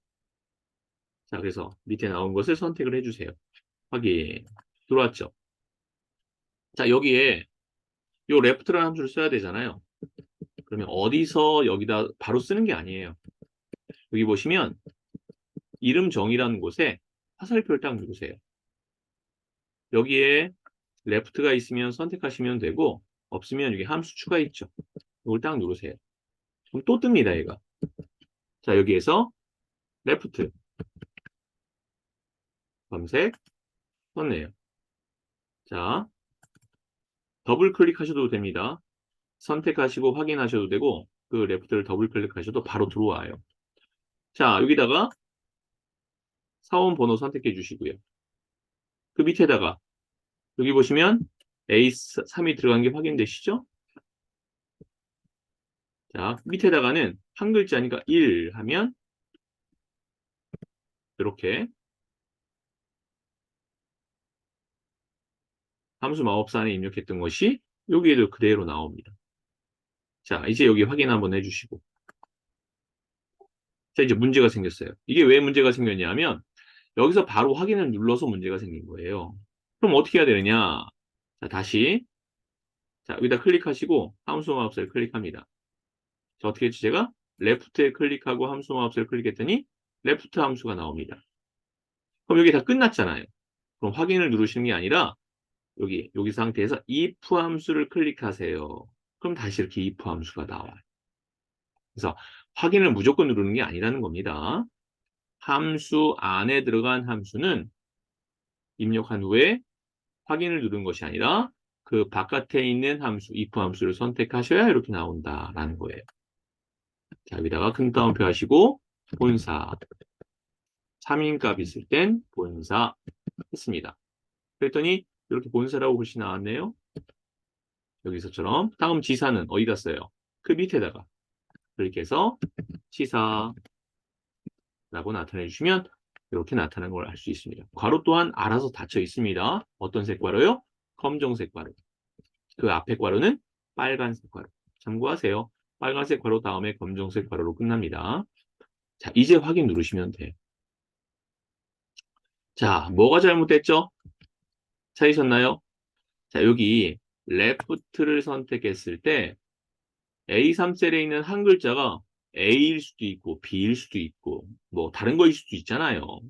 자, 그래서 밑에 나온 것을 선택을 해주세요. 확인. 들어왔죠? 자, 여기에 요 left라는 함수를 써야 되잖아요. 그러면 어디서 여기다 바로 쓰는 게 아니에요. 여기 보시면 이름 정의라는 곳에 화살표를 딱 누르세요. 여기에 left가 있으면 선택하시면 되고 없으면 여기 함수 추가 있죠. 이걸 딱 누르세요. 그럼 또 뜹니다, 얘가. 자, 여기에서 left 검색 떴네요. 자, 더블 클릭하셔도 됩니다. 선택하시고 확인하셔도 되고 그 left를 더블 클릭하셔도 바로 들어와요. 자, 여기다가 사원 번호 선택해 주시고요. 그 밑에다가 여기 보시면 A3이 들어간 게 확인되시죠? 자, 밑에다가는 한 글자니까 1 하면 이렇게 함수 마법사 안에 입력했던 것이 여기에도 그대로 나옵니다. 자, 이제 여기 확인 한번 해주시고. 자, 이제 문제가 생겼어요. 이게 왜 문제가 생겼냐면 여기서 바로 확인을 눌러서 문제가 생긴 거예요. 그럼 어떻게 해야 되느냐? 자, 다시. 자, 여기다 클릭하시고 함수 마법사를 클릭합니다. 자, 어떻게 했지 제가? 레프트에 클릭하고 함수 마법사를 클릭했더니 레프트 함수가 나옵니다. 그럼 여기 다 끝났잖아요. 그럼 확인을 누르시는 게 아니라 여기 상태에서 if 함수를 클릭하세요. 그럼 다시 이렇게 if 함수가 나와요. 그래서 확인을 무조건 누르는 게 아니라는 겁니다. 함수 안에 들어간 함수는 입력한 후에 확인을 누르는 것이 아니라 그 바깥에 있는 함수, if 함수를 선택하셔야 이렇게 나온다라는 거예요. 자, 여기다가 큰 따옴표 하시고 본사, 3인값 있을 땐 본사 했습니다. 그랬더니 이렇게 본사라고 글씨 나왔네요. 여기서처럼 다음 지사는 어디다 써요? 그 밑에다가 그렇게 해서 시사라고 나타내 주시면 이렇게 나타나는 걸 알 수 있습니다. 괄호 또한 알아서 닫혀 있습니다. 어떤 색 괄호요? 검정색 괄호. 그 앞에 괄호는 빨간색 괄호. 참고하세요. 빨간색 괄호 다음에 검정색 괄호로 끝납니다. 자, 이제 확인 누르시면 돼요. 자, 뭐가 잘못됐죠? 찾으셨나요? 자, 여기 left를 선택했을 때 A3셀에 있는 한 글자가 A일 수도 있고 B일 수도 있고 뭐 다른 거일 수도 있잖아요.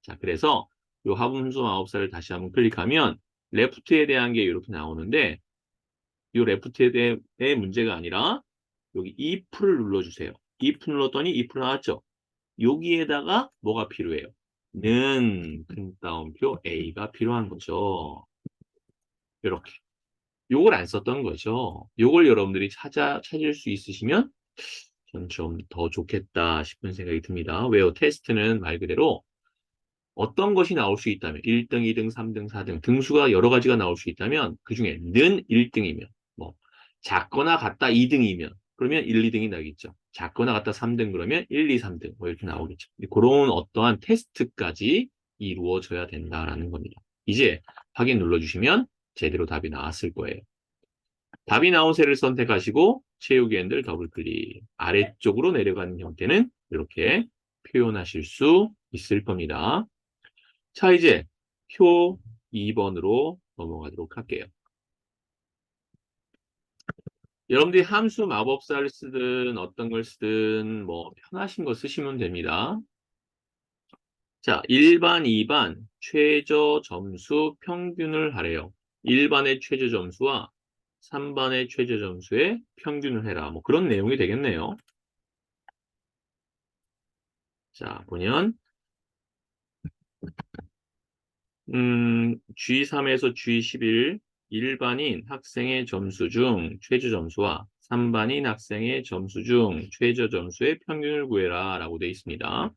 자, 그래서 요 합음수 마법사를 다시 한번 클릭하면 left에 대한 게 이렇게 나오는데 요 left에 대해 문제가 아니라 여기 if를 눌러주세요. if 눌렀더니 if 나왔죠. 여기에다가 뭐가 필요해요? 는 큰 따옴표 A가 필요한 거죠. 이렇게. 요걸 안 썼던 거죠. 요걸 여러분들이 찾을 수 있으시면 전 좀 더 좋겠다 싶은 생각이 듭니다. 왜요? 테스트는 말 그대로 어떤 것이 나올 수 있다면 1등, 2등, 3등, 4등 등수가 여러 가지가 나올 수 있다면 그중에 는 1등이면 뭐 작거나 같다 2등이면 그러면 1, 2등이 나겠죠. 작거나 같다 3등 그러면 1, 2, 3등 뭐 이렇게 나오겠죠. 그런 어떠한 테스트까지 이루어져야 된다라는 겁니다. 이제 확인 눌러주시면 제대로 답이 나왔을 거예요. 답이 나온 셀을 선택하시고 채우기 핸들 더블 클릭. 아래쪽으로 내려가는 형태는 이렇게 표현하실 수 있을 겁니다. 자, 이제 표 2번으로 넘어가도록 할게요. 여러분들이 함수 마법사를 쓰든 어떤 걸 쓰든 뭐 편하신 거 쓰시면 됩니다. 자, 1반, 2반 최저 점수 평균을 하래요. 1반의 최저 점수와 3반의 최저 점수의 평균을 해라. 뭐 그런 내용이 되겠네요. 자, 보면 G3에서 G11 일반인 학생의 점수 중 최저 점수와 3반인 학생의 점수 중 최저 점수의 평균을 구해라 라고 되어 있습니다.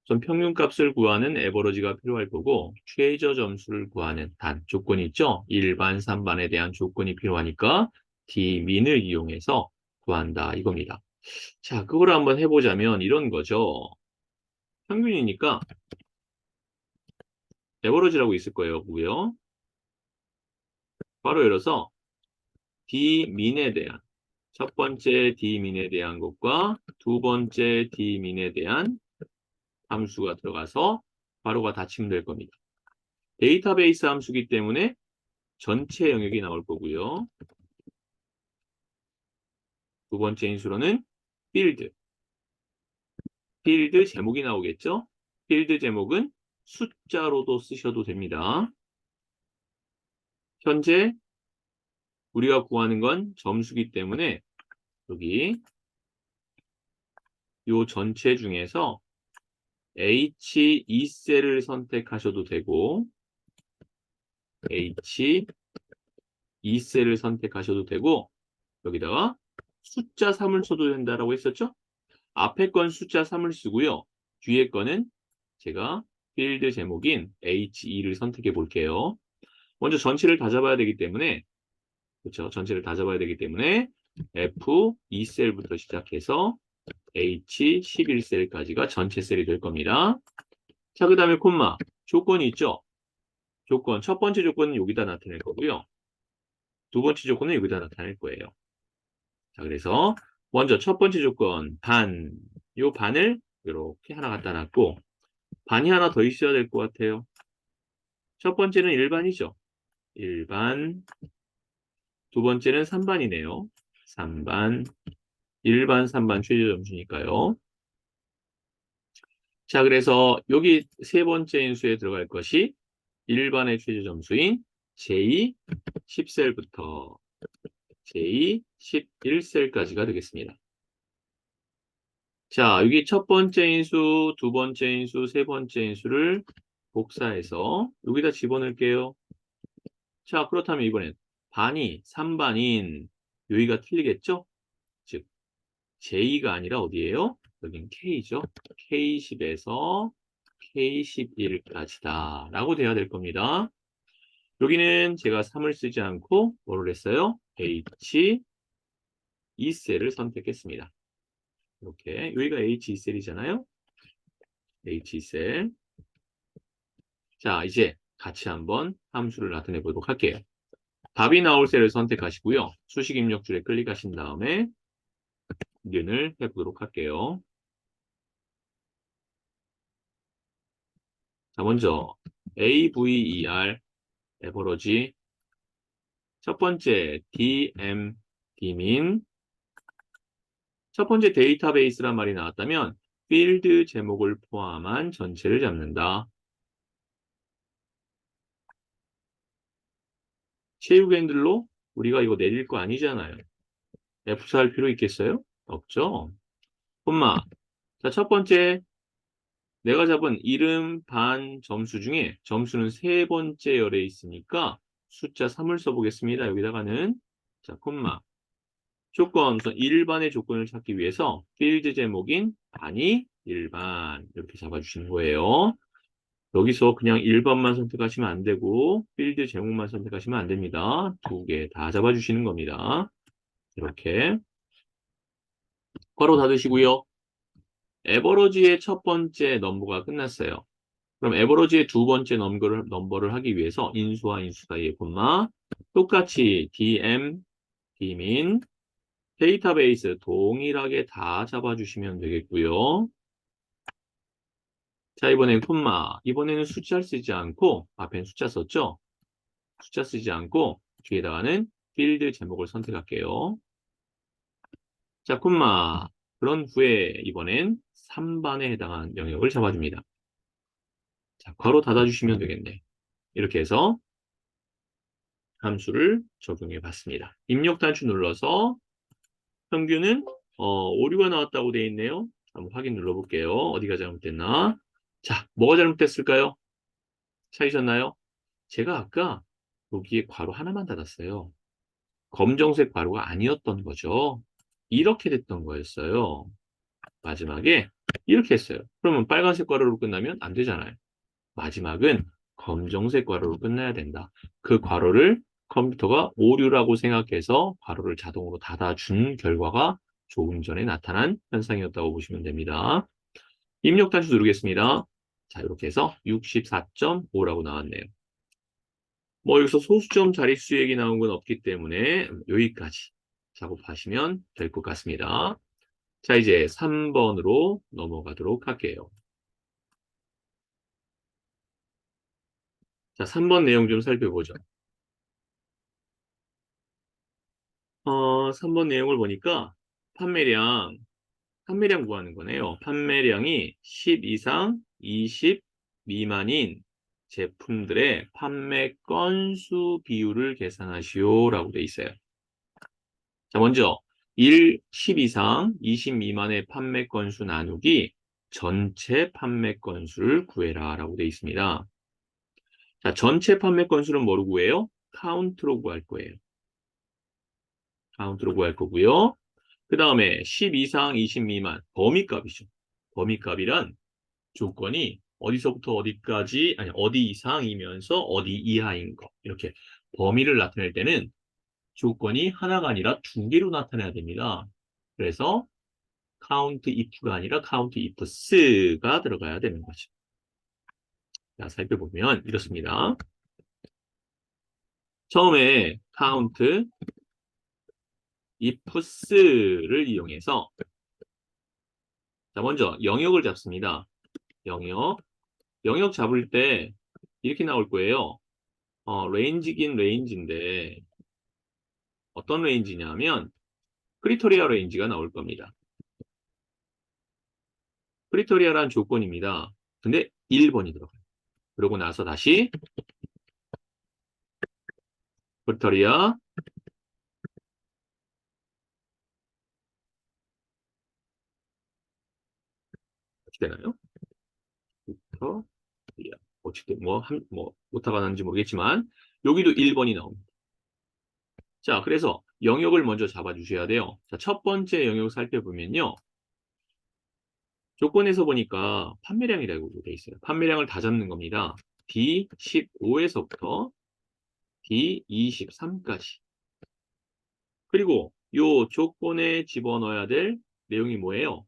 우선 평균값을 구하는 에버러지가 필요할 거고 최저 점수를 구하는 단 조건이 있죠. 1반, 3반에 대한 조건이 필요하니까 D민을 이용해서 구한다 이겁니다. 자, 그걸 한번 해보자면 이런 거죠. 평균이니까 에버러지라고 있을 거예요. 고요. 바로 열어서 D민에 대한 첫 번째 D민에 대한 것과 두 번째 D민에 대한 함수가 들어가서 바로가 닫히면 될 겁니다. 데이터베이스 함수기 때문에 전체 영역이 나올 거고요. 두 번째 인수로는 필드. 필드 제목이 나오겠죠? 필드 제목은 숫자로도 쓰셔도 됩니다. 현재 우리가 구하는 건 점수기 때문에 여기 요 전체 중에서 H2셀을 선택하셔도 되고 H2셀을 선택하셔도 되고 여기다가 숫자 3을 써도 된다라고 했었죠? 앞에 건 숫자 3을 쓰고요. 뒤에 거는 제가 필드 제목인 H2를 선택해 볼게요. 먼저 전체를 다 잡아야 되기 때문에 그렇죠? 전체를 다 잡아야 되기 때문에 F2셀부터 시작해서 H11셀까지가 전체 셀이 될 겁니다. 자, 그 다음에 콤마 조건이 있죠? 조건 첫 번째 조건은 여기다 나타낼 거고요. 두 번째 조건은 여기다 나타낼 거예요. 자, 그래서 먼저 첫 번째 조건 반, 요 반을 이렇게 하나 갖다 놨고 반이 하나 더 있어야 될 것 같아요. 첫 번째는 일반이죠. 1반. 두 번째는 3반이네요. 3반. 1반, 3반 최저 점수니까요. 자, 그래서 여기 세 번째 인수에 들어갈 것이 1반의 최저 점수인 J 10셀부터 J 11셀까지가 되겠습니다. 자, 여기 첫 번째 인수, 두 번째 인수, 세 번째 인수를 복사해서 여기다 집어넣을게요. 자, 그렇다면 이번엔 반이 3반인 여기가 틀리겠죠? 즉, J가 아니라 어디예요? 여긴 K죠. K10에서 K11까지다 라고 돼야 될 겁니다. 여기는 제가 3을 쓰지 않고 뭐를 했어요? H2셀을 선택했습니다. 이렇게 여기가 H2셀이잖아요. H2셀. 자, 이제 같이 한번 함수를 나타내 보도록 할게요. 답이 나올 셀을 선택하시고요. 수식 입력줄에 클릭하신 다음에 확인을 해보도록 할게요. 자, 먼저 AVER, 에버러지. 첫 번째 DM, Dmin. 첫 번째 데이터베이스란 말이 나왔다면 필드 제목을 포함한 전체를 잡는다. 체육 핸들로 우리가 이거 내릴 거 아니잖아요. F4 할 필요 있겠어요? 없죠? 콤마. 자, 첫 번째 내가 잡은 이름 반 점수 중에 점수는 세 번째 열에 있으니까 숫자 3을 써보겠습니다. 여기다가는 자, 콤마. 조건, 우선 일반의 조건을 찾기 위해서 필드 제목인 반이 일반 이렇게 잡아주시는 거예요. 여기서 그냥 1번만 선택하시면 안 되고 필드 제목만 선택하시면 안 됩니다. 두 개 다 잡아주시는 겁니다. 이렇게 괄호 닫으시고요. 에버러지의 첫 번째 넘버가 끝났어요. 그럼 에버러지의 두 번째 넘버를 하기 위해서 인수와 인수 사이에 콤마 똑같이 DM, Dmin, 데이터베이스 동일하게 다 잡아주시면 되겠고요. 자, 이번엔 콤마. 이번에는 숫자를 쓰지 않고 앞엔 숫자 썼죠? 숫자 쓰지 않고 뒤에다가는 필드 제목을 선택할게요. 자, 콤마. 그런 후에 이번엔 3반에 해당하는 영역을 잡아줍니다. 자, 괄호 닫아주시면 되겠네. 이렇게 해서 함수를 적용해 봤습니다. 입력 단추 눌러서 평균은 오류가 나왔다고 되어 있네요. 한번 확인 눌러볼게요. 어디가 잘못됐나? 자, 뭐가 잘못됐을까요? 찾으셨나요? 제가 아까 여기에 괄호 하나만 닫았어요. 검정색 괄호가 아니었던 거죠. 이렇게 됐던 거였어요. 마지막에 이렇게 했어요. 그러면 빨간색 괄호로 끝나면 안 되잖아요. 마지막은 검정색 괄호로 끝나야 된다. 그 괄호를 컴퓨터가 오류라고 생각해서 괄호를 자동으로 닫아준 결과가 조금 전에 나타난 현상이었다고 보시면 됩니다. 입력 단추 누르겠습니다. 자, 이렇게 해서 64.5라고 나왔네요. 뭐 여기서 소수점 자릿수 얘기 나온 건 없기 때문에 여기까지 작업하시면 될 것 같습니다. 자, 이제 3번으로 넘어가도록 할게요. 자, 3번 내용 좀 살펴보죠. 3번 내용을 보니까 판매량 구하는 거네요. 판매량이 10 이상 20 미만인 제품들의 판매 건수 비율을 계산하시오라고 돼 있어요. 자, 먼저 10 이상 20 미만의 판매 건수 나누기 전체 판매 건수를 구해라 라고 돼 있습니다. 자, 전체 판매 건수는 뭐로 구해요? 카운트로 구할 거예요. 카운트로 구할 거고요. 그 다음에 10 이상 20 미만 범위값이죠. 범위값이란 조건이 어디서부터 어디까지, 아니 어디 이상이면서 어디 이하인 거. 이렇게 범위를 나타낼 때는 조건이 하나가 아니라 두 개로 나타내야 됩니다. 그래서 count if가 아니라 count ifs가 들어가야 되는 거죠. 자, 살펴보면 이렇습니다. 처음에 count ifs를 이용해서 자, 먼저 영역을 잡습니다. 영역 잡을 때 이렇게 나올 거예요. 레인지긴 레인지인데 어떤 레인지냐면 크리토리아 레인지가 나올 겁니다. 크리토리아란 조건입니다. 근데 1번이 들어가요. 그러고 나서 다시 크리토리아 어떻게 되나요? 크리토리아 어쨌든 뭐 오타가 나는지 모르겠지만 여기도 1번이 나옵니다. 자, 그래서 영역을 먼저 잡아주셔야 돼요. 자, 첫 번째 영역 살펴보면요. 조건에서 보니까 판매량이라고 돼 있어요. 판매량을 다 잡는 겁니다. D15에서부터 D23까지. 그리고 요 조건에 집어넣어야 될 내용이 뭐예요?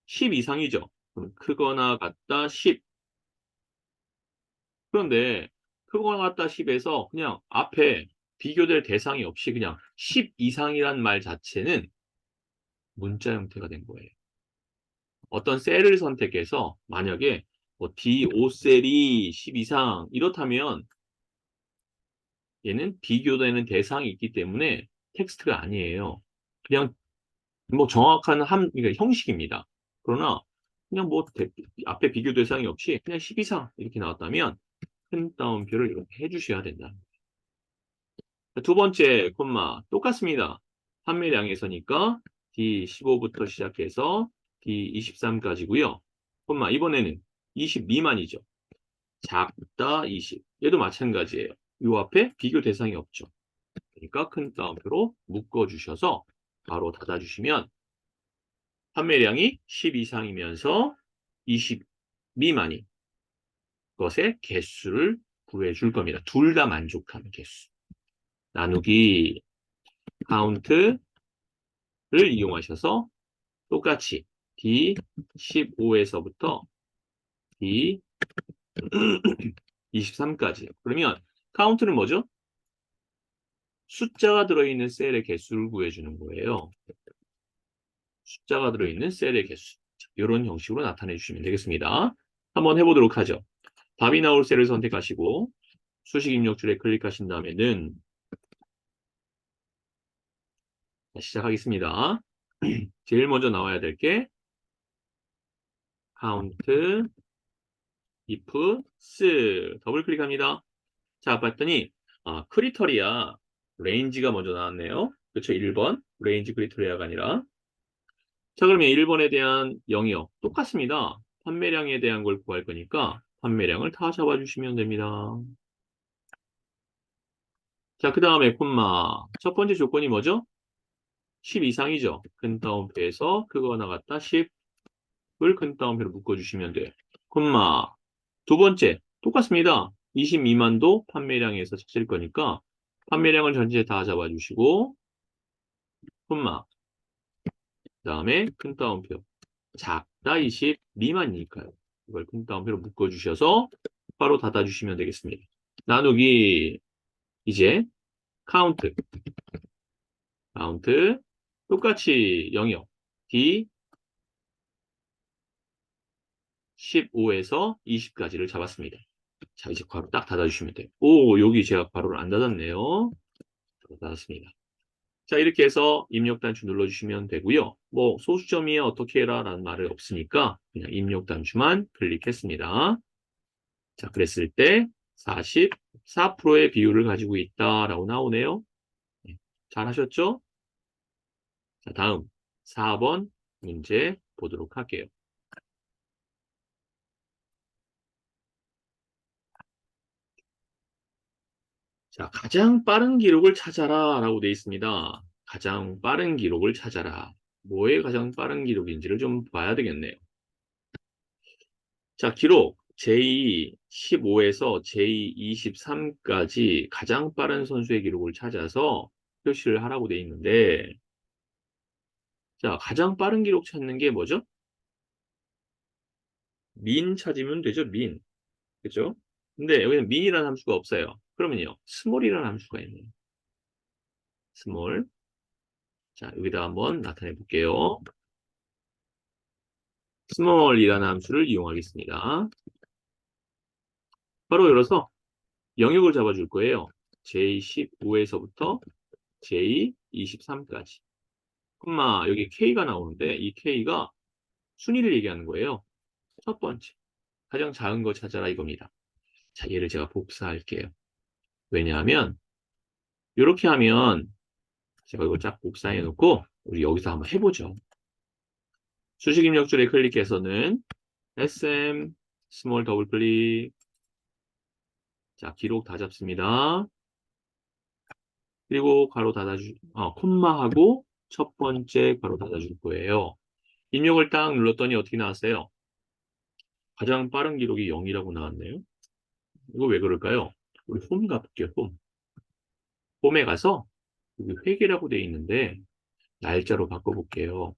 10 이상이죠. 그럼 크거나 같다 10. 그런데 크거나 같다 10에서 그냥 앞에 비교될 대상이 없이 그냥 10 이상이란 말 자체는 문자 형태가 된 거예요. 어떤 셀을 선택해서 만약에 뭐 D5셀이 10 이상 이렇다면 얘는 비교되는 대상이 있기 때문에 텍스트가 아니에요. 그냥 뭐 정확한 그러니까 형식입니다. 그러나 그냥 뭐 앞에 비교 대상이 없이 그냥 10 이상 이렇게 나왔다면 큰 따옴표를 이렇게 해주셔야 된다. 두 번째 콤마 똑같습니다. 판매량에서니까 D15부터 시작해서 D23까지고요. 콤마 이번에는 20 미만이죠. 작다 20. 얘도 마찬가지예요. 이 앞에 비교 대상이 없죠. 그러니까 큰 따옴표로 묶어주셔서 바로 닫아주시면 판매량이 10 이상이면서 20 미만인 것의 개수를 구해줄 겁니다. 둘 다 만족하는 개수. 나누기 카운트를 이용하셔서 똑같이 D15에서부터 D23까지. 그러면 카운트는 뭐죠? 숫자가 들어있는 셀의 개수를 구해주는 거예요. 숫자가 들어있는 셀의 개수. 이런 형식으로 나타내 주시면 되겠습니다. 한번 해보도록 하죠. 답이 나올 셀을 선택하시고 수식 입력줄에 클릭하신 다음에는 시작하겠습니다. 제일 먼저 나와야 될 게 count, if, s 더블 클릭합니다. 자, 봤더니 크리터리아 레인지가 먼저 나왔네요. 그렇죠? 1번 레인지 크리터리아가 아니라 자, 그러면 1번에 대한 영역 똑같습니다. 판매량에 대한 걸 구할 거니까 판매량을 다 잡아주시면 됩니다. 자, 그 다음에 콤마 첫 번째 조건이 뭐죠? 10 이상이죠. 큰 따옴표에서 그거 나갔다 10을 큰 따옴표로 묶어주시면 돼요. 콤마 두 번째 똑같습니다. 20 미만도 판매량에서 찾을 거니까 판매량을 전체 다 잡아주시고 콤마 그 다음에 큰 따옴표 작다 20 미만이니까요. 이걸 큰 따옴표로 묶어주셔서 바로 닫아주시면 되겠습니다. 나누기 이제 카운트 똑같이 영역 D 15에서 20까지를 잡았습니다. 자, 이제 바로 딱 닫아주시면 돼요. 오, 여기 제가 바로 안 닫았네요. 닫았습니다. 자, 이렇게 해서 입력 단추 눌러주시면 되고요. 뭐 소수점이야 어떻게 해라 라는 말은 없으니까 그냥 입력 단추만 클릭했습니다. 자, 그랬을 때 44%의 비율을 가지고 있다라고 나오네요. 네, 잘 하셨죠? 자, 다음 4번 문제 보도록 할게요. 자, 가장 빠른 기록을 찾아라 라고 되어 있습니다. 가장 빠른 기록을 찾아라. 뭐의 가장 빠른 기록인지를 좀 봐야 되겠네요. 자, 기록 J15에서 J23까지 가장 빠른 선수의 기록을 찾아서 표시를 하라고 되어 있는데 자, 가장 빠른 기록 찾는 게 뭐죠? 민 찾으면 되죠, 민. 그죠? 근데 여기는 민이라는 함수가 없어요. 그러면요, 스몰이라는 함수가 있네요. 스몰. 자, 여기다 한번 나타내 볼게요. 스몰이라는 함수를 이용하겠습니다. 바로 열어서 영역을 잡아줄 거예요. J15에서부터 J23까지. 콤마 여기 K가 나오는데 이 K가 순위를 얘기하는 거예요. 첫 번째, 가장 작은 거 찾아라 이겁니다. 자, 얘를 제가 복사할게요. 왜냐하면 이렇게 하면 제가 이거 쫙 복사해 놓고 우리 여기서 한번 해보죠. 수식 입력줄에 클릭해서는 SM 스몰 더블 클릭. 자, 기록 다 잡습니다. 그리고 괄호 닫아주, 콤마하고 첫 번째 괄호 닫아줄 거예요. 입력을 딱 눌렀더니 어떻게 나왔어요? 가장 빠른 기록이 0이라고 나왔네요. 이거 왜 그럴까요? 우리 홈 가볼게요, 홈. 홈에 가서 여기 회계라고 되어 있는데 날짜로 바꿔볼게요.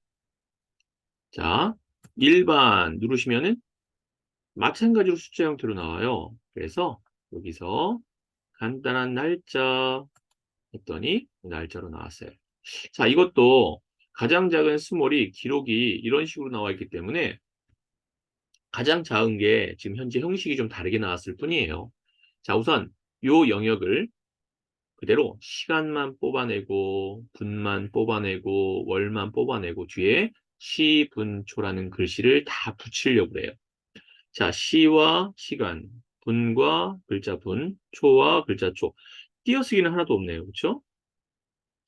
자, 일반 누르시면은 마찬가지로 숫자 형태로 나와요. 그래서 여기서 간단한 날짜 했더니 날짜로 나왔어요. 자, 이것도 가장 작은 스몰이 기록이 이런 식으로 나와 있기 때문에 가장 작은 게 지금 현재 형식이 좀 다르게 나왔을 뿐이에요. 자, 우선 요 영역을 그대로 시간만 뽑아내고 분만 뽑아내고 월만 뽑아내고 뒤에 시, 분, 초라는 글씨를 다 붙이려고 그래요. 자, 시와 시간, 분과 글자 분, 초와 글자 초. 띄어쓰기는 하나도 없네요. 그렇죠?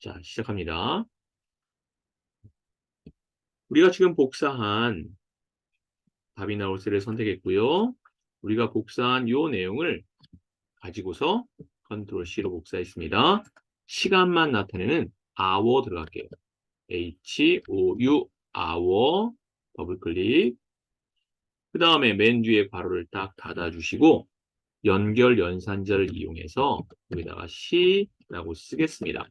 자, 시작합니다. 우리가 지금 복사한 답이 나올 셀을 선택했고요. 우리가 복사한 이 내용을 가지고서 컨트롤 C로 복사했습니다. 시간만 나타내는 hour 들어갈게요. HOU hour 더블클릭. 그 다음에 맨 뒤에 괄호를 딱 닫아주시고 연결 연산자를 이용해서 여기다가 C라고 쓰겠습니다.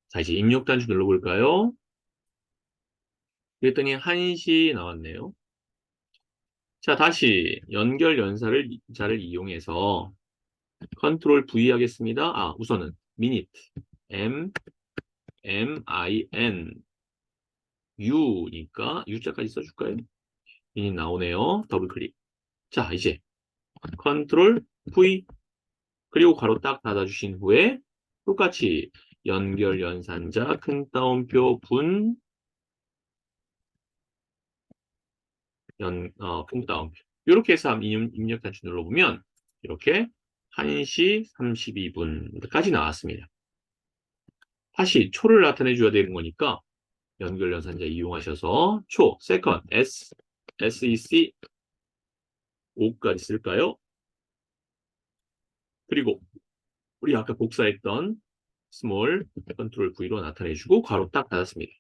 자, 이제 입력 단추 눌러볼까요? 그랬더니 1시 나왔네요. 자, 다시 연결 연산자를 이용해서 컨트롤 V 하겠습니다. 우선은 minute MIN U니까 U자까지 써줄까요? minute 나오네요. 더블 클릭. 자, 이제 컨트롤 V 그리고 괄호 딱 닫아주신 후에 똑같이 연결 연산자 큰 따옴표 분 큰 따옴표 이렇게 해서 입력 단추 눌러보면 이렇게 1시 32분까지 나왔습니다. 다시 초를 나타내 줘야 되는 거니까 연결 연산자 이용하셔서 초, 세컨, SEC 5까지 쓸까요? 그리고 우리 아까 복사했던 스몰 컨트롤 V로 나타내주고 괄호 딱 닫았습니다.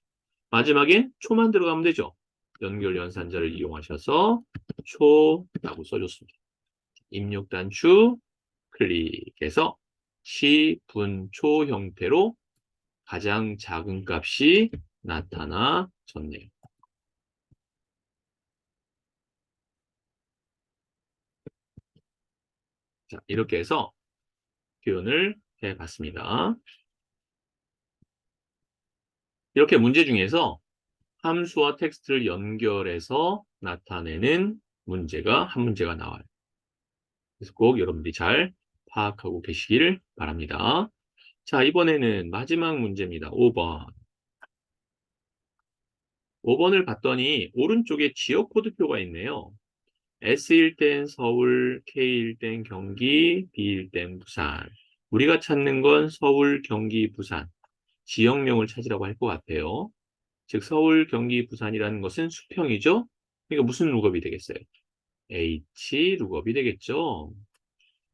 마지막엔 초만 들어가면 되죠. 연결 연산자를 이용하셔서 초라고 써줬습니다. 입력 단추 클릭해서 시, 분, 초 형태로 가장 작은 값이 나타나졌네요. 자, 이렇게 해서 표현을 해봤습니다. 이렇게 문제 중에서 함수와 텍스트를 연결해서 나타내는 문제가 한 문제가 나와요. 그래서 꼭 여러분들이 잘 파악하고 계시길 바랍니다. 자, 이번에는 마지막 문제입니다. 5번. 5번을 봤더니 오른쪽에 지역 코드표가 있네요. S일 땐 서울, K일 땐 경기, B일 땐 부산. 우리가 찾는 건 서울, 경기, 부산. 지역명을 찾으라고 할 것 같아요. 즉 서울, 경기, 부산이라는 것은 수평이죠. 그러니까 무슨 룩업이 되겠어요? H 룩업이 되겠죠.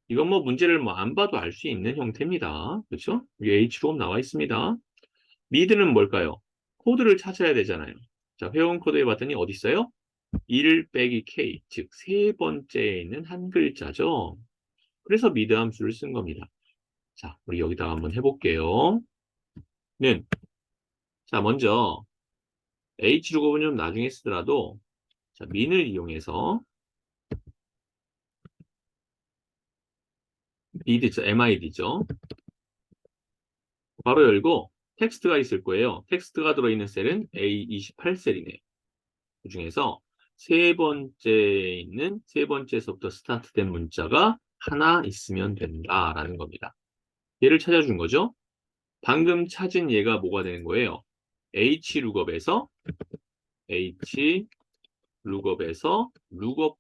이건 뭐 문제를 뭐 안 봐도 알 수 있는 형태입니다. 그렇죠? 여기 H 룩업 나와 있습니다. 미드는 뭘까요? 코드를 찾아야 되잖아요. 자, 회원 코드에 봤더니 어디 있어요? 1 빼기 K, 즉 세 번째에 있는 한 글자죠. 그래서 미드 함수를 쓴 겁니다. 자, 우리 여기다가 한번 해볼게요. 자, 먼저 H 룩업은 좀 나중에 쓰더라도 자, min을 이용해서 mid죠, mid죠. 바로 열고 텍스트가 있을 거예요. 텍스트가 들어있는 셀은 A28셀이네요. 그 중에서 세 번째에 있는 세 번째에서부터 스타트된 문자가 하나 있으면 된다라는 겁니다. 얘를 찾아준 거죠. 방금 찾은 얘가 뭐가 되는 거예요? hlookup에서 hlookup에서 lookup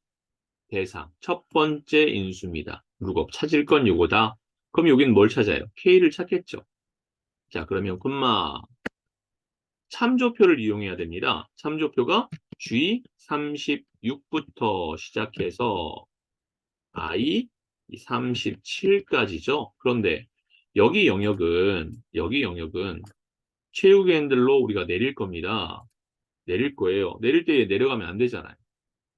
대상 첫 번째 인수입니다. lookup 찾을 건 요거다. 그럼 여기는 뭘 찾아요? k를 찾겠죠. 자, 그러면 콤마 참조표를 이용해야 됩니다. 참조표가 G36부터 시작해서 I 37까지죠. 그런데 여기 영역은 최후의 핸들로 우리가 내릴 겁니다. 내릴 거예요. 내릴 때 내려가면 안 되잖아요.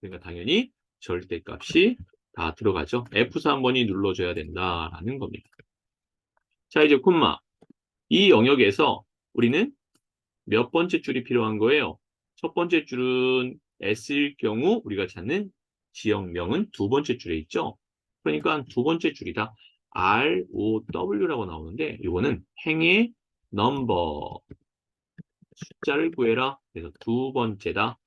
그러니까 당연히 절대값이 다 들어가죠. F4 한 번이 눌러줘야 된다라는 겁니다. 자, 이제 콤마. 이 영역에서 우리는 몇 번째 줄이 필요한 거예요? 첫 번째 줄은 S일 경우 우리가 찾는 지역명은 두 번째 줄에 있죠. 그러니까 두 번째 줄이다. ROW라고 나오는데 이거는 행의 넘버 숫자를 구해라. 그래서 두 번째다.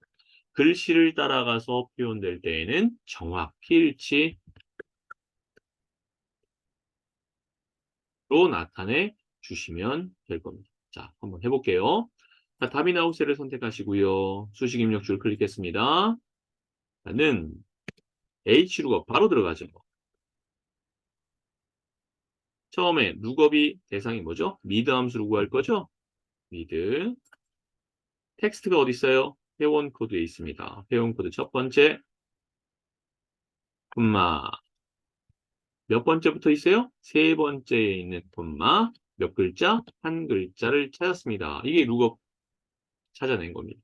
글씨를 따라가서 표현될 때에는 정확히 일치로 나타내 주시면 될 겁니다. 자, 한번 해볼게요. 자, 답이 나올 셀을 선택하시고요. 수식 입력줄 클릭했습니다. 는 H룩업 바로 들어가죠. 처음에 룩업이 대상이 뭐죠? 미드 함수로 구할 거죠? 미드. 텍스트가 어디 있어요? 회원 코드에 있습니다. 회원 코드 첫 번째, 콤마. 몇 번째 붙어 있어요? 세 번째에 있는 콤마. 몇 글자? 한 글자를 찾았습니다. 이게 룩업 찾아낸 겁니다.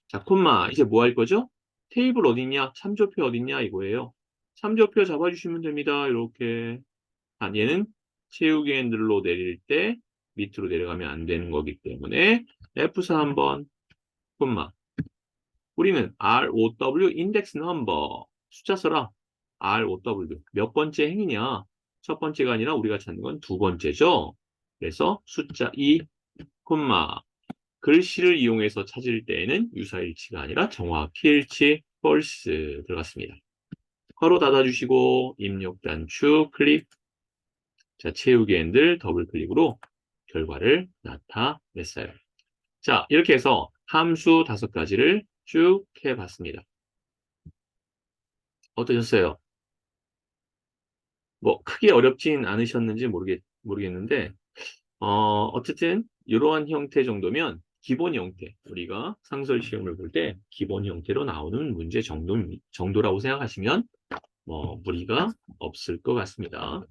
자, 콤마. 이제 뭐 할 거죠? 테이블 어딨냐? 참조표 어딨냐? 이거예요. 참조표 잡아주시면 됩니다. 이렇게. 아, 얘는 채우기 핸들로 내릴 때 밑으로 내려가면 안 되는 거기 때문에 F4 한번 콤마. 우리는 ROW 인덱스 넘버 숫자 써라. ROW 몇 번째 행이냐? 첫 번째가 아니라 우리가 찾는 건 두 번째죠. 그래서 숫자 2 콤마. 글씨를 이용해서 찾을 때에는 유사일치가 아니라 정확히 일치 false 들어갔습니다. 괄호 닫아주시고 입력 단축 클릭. 자, 채우기 핸들 더블 클릭으로 결과를 나타냈어요. 자, 이렇게 해서 함수 5가지를 쭉 해봤습니다. 어떠셨어요? 뭐 크게 어렵진 않으셨는지 모르겠는데 어쨌든 이러한 형태 정도면 기본 형태, 우리가 상설 시험을 볼 때 기본 형태로 나오는 문제 정도라고 생각하시면 뭐 무리가 없을 것 같습니다.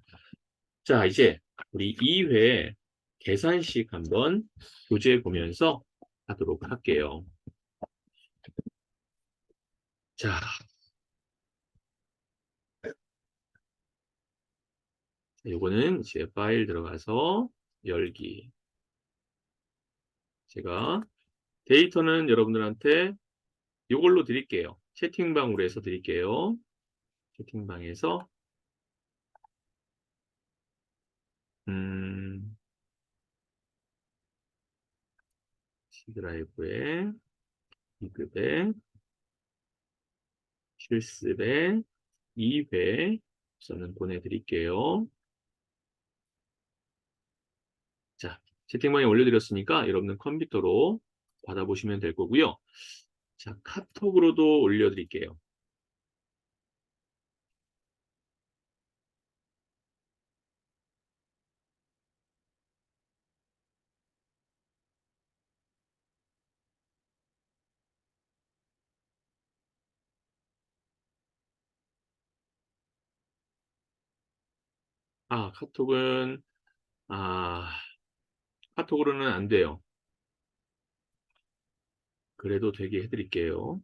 자, 이제 우리 2회 계산식 한번 교재 보면서 하도록 할게요. 자, 요거는 이제 파일 들어가서 열기. 제가 데이터는 여러분들한테 이걸로 드릴게요. 채팅방으로 해서 드릴게요. 채팅방에서 C드라이브에 2급에 실습에 2회 저는 보내드릴게요. 자, 채팅방에 올려드렸으니까 여러분은 컴퓨터로 받아보시면 될 거고요. 자, 카톡으로도 올려드릴게요. 아, 아, 카톡으로는 안 돼요. 그래도 되게 해드릴게요.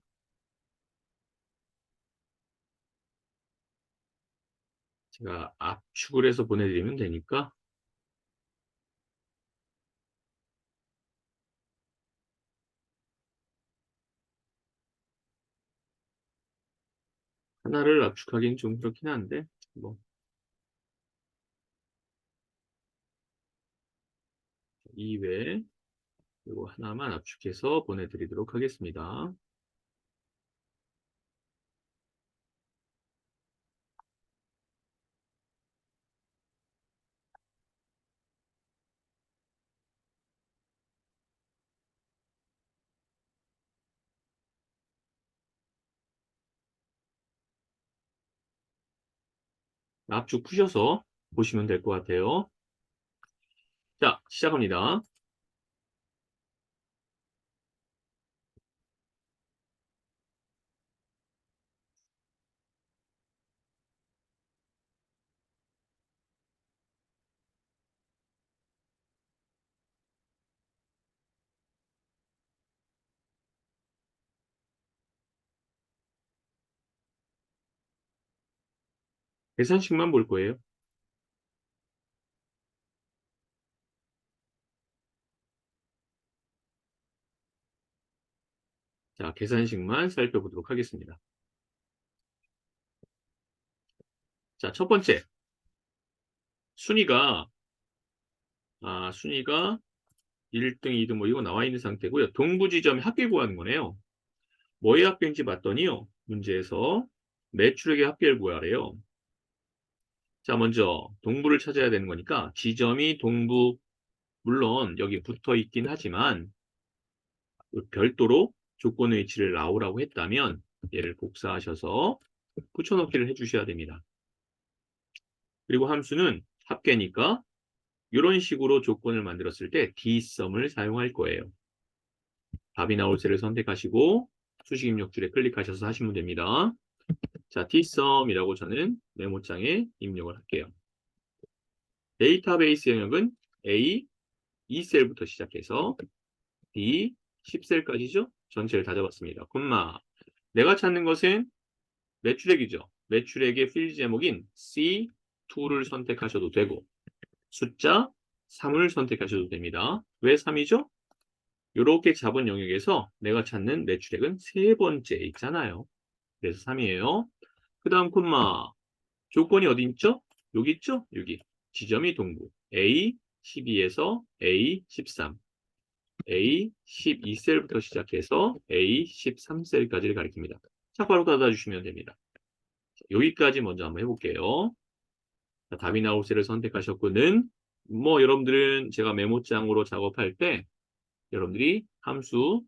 제가 압축을 해서 보내드리면 되니까. 하나를 압축하기는 좀 그렇긴 한데, 뭐, 2회, 이거 하나만 압축해서 보내드리도록 하겠습니다. 압축 푸셔서 보시면 될 것 같아요. 자, 시작합니다. 계산식만 볼 거예요. 자, 계산식만 살펴보도록 하겠습니다. 자, 첫 번째. 순위가 1등, 2등 뭐 이거 나와 있는 상태고요. 동부지점의 합계 구하는 거네요. 뭐의 합계인지 봤더니요. 문제에서 매출액의 합계를 구하래요. 자, 먼저 동부를 찾아야 되는 거니까 지점이 동부, 물론 여기 붙어 있긴 하지만 별도로 조건의 위치를 나오라고 했다면 얘를 복사하셔서 붙여넣기를 해주셔야 됩니다. 그리고 함수는 합계니까 이런 식으로 조건을 만들었을 때 dsum을 사용할 거예요. 답이 나올 셀을 선택하시고 수식 입력줄에 클릭하셔서 하시면 됩니다. 자, dsum이라고 저는 메모장에 입력을 할게요. 데이터베이스 영역은 A 2셀부터 시작해서 B 10셀까지죠? 전체를 다 잡았습니다. 콤마. 내가 찾는 것은 매출액이죠. 매출액의 필드 제목인 C2를 선택하셔도 되고 숫자 3을 선택하셔도 됩니다. 왜 3이죠? 이렇게 잡은 영역에서 내가 찾는 매출액은 세 번째 있잖아요. 그래서 3이에요. 그 다음 콤마. 조건이 어디 있죠? 여기 있죠? 여기. 지점이 동부. A 12에서 A 13. A 12셀부터 시작해서 A 13셀까지를 가리킵니다. 자, 바로 닫아주시면 됩니다. 여기까지 먼저 한번 해볼게요. 자, 답이 나올 셀을 선택하셨고는 뭐 여러분들은 제가 메모장으로 작업할 때 여러분들이 함수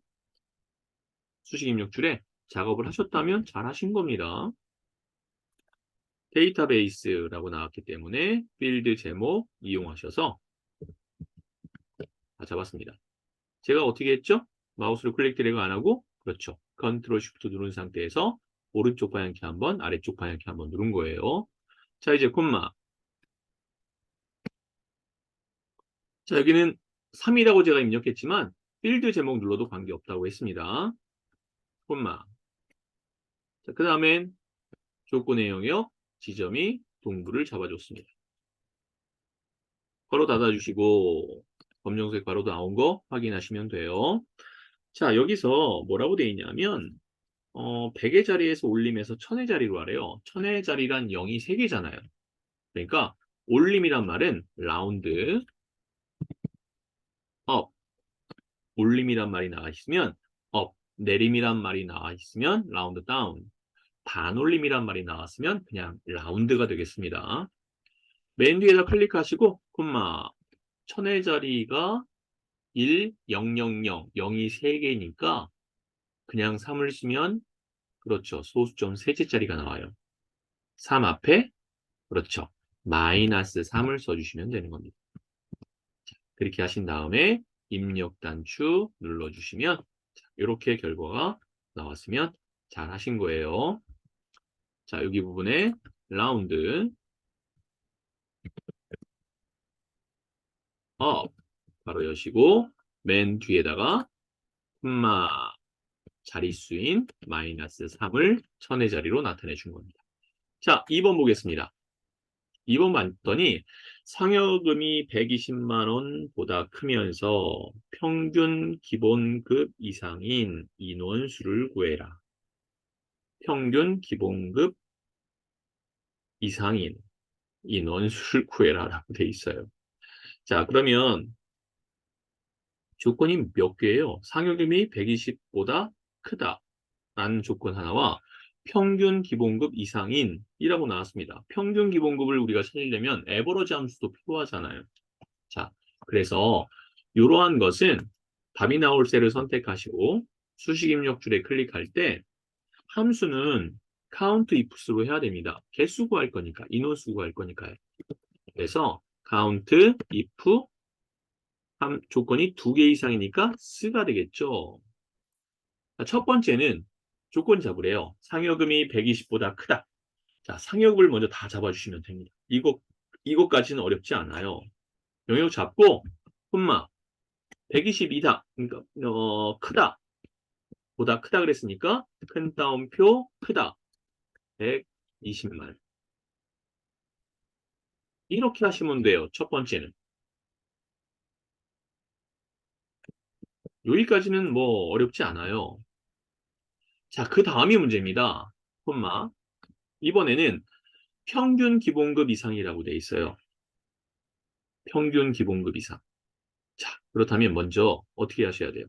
수식 입력줄에 작업을 하셨다면 잘 하신 겁니다. 데이터베이스라고 나왔기 때문에 필드 제목 이용하셔서 다 잡았습니다. 제가 어떻게 했죠? 마우스를 클릭 드래그 안 하고 그렇죠. 컨트롤 쉬프트 누른 상태에서 오른쪽 방향키 한번 아래쪽 방향키 한번 누른 거예요. 자, 이제 콤마. 자, 여기는 3이라고 제가 입력했지만 필드 제목 눌러도 관계없다고 했습니다. 콤마. 자, 그 다음엔 조건의 영역 지점이 동부를 잡아줬습니다. 괄호 닫아주시고 검정색 괄호 나온 거 확인하시면 돼요. 자, 여기서 뭐라고 되어 있냐면 100의 자리에서 올림해서 1000의 자리로 하래요. 1000의 자리란 0이 3개잖아요. 그러니까 올림이란 말은 라운드 업, 올림이란 말이 나와 있으면 업, 내림이란 말이 나와 있으면 라운드 다운, 반올림이란 말이 나왔으면 그냥 라운드가 되겠습니다. 맨 뒤에다 클릭하시고 콤마 1000의 자리가 1, 0, 0, 0, 0이 3개니까 그냥 3을 쓰면 그렇죠. 소수점 셋째짜리가 나와요. 3 앞에 그렇죠. 마이너스 3을 써주시면 되는 겁니다. 그렇게 하신 다음에 입력 단추 눌러주시면 이렇게 결과가 나왔으면 잘 하신 거예요. 자, 여기 부분에 라운드 업 바로 여시고 맨 뒤에다가 콤마 자릿수인 마이너스 3을 1000의 자리로 나타내 준 겁니다. 자, 2번 보겠습니다. 2번 봤더니 상여금이 120만 원보다 크면서 평균 기본급 이상인 인원수를 구해라. 평균 기본급 이상인 인원수를 구해라 라고 돼 있어요. 자, 그러면 조건이 몇 개예요? 상여금이 120보다 크다 라는 조건 하나와 평균 기본급 이상인이라고 나왔습니다. 평균 기본급을 우리가 찾으려면 에버러지 함수도 필요하잖아요. 자, 그래서 이러한 것은 답이 나올 셀을 선택하시고 수식 입력줄에 클릭할 때 함수는 count ifs로 해야 됩니다. 개수 구할 거니까, 인원수 구할 거니까요. 그래서 count if 조건이 2개 이상이니까 s가 되겠죠. 첫 번째는 조건 잡으래요. 상여금이 120보다 크다. 자, 상여금을 먼저 다 잡아주시면 됩니다. 이것까지는 어렵지 않아요. 영역 잡고, 콤마, 122다. 그러니까, 크다. 보다 크다 그랬으니까, 큰 따옴표, 크다. 120만. 이렇게 하시면 돼요. 첫 번째는. 여기까지는 뭐 어렵지 않아요. 자, 그 다음이 문제입니다. 콤마. 이번에는 평균 기본급 이상이라고 돼 있어요. 평균 기본급 이상. 자, 그렇다면 먼저 어떻게 하셔야 돼요?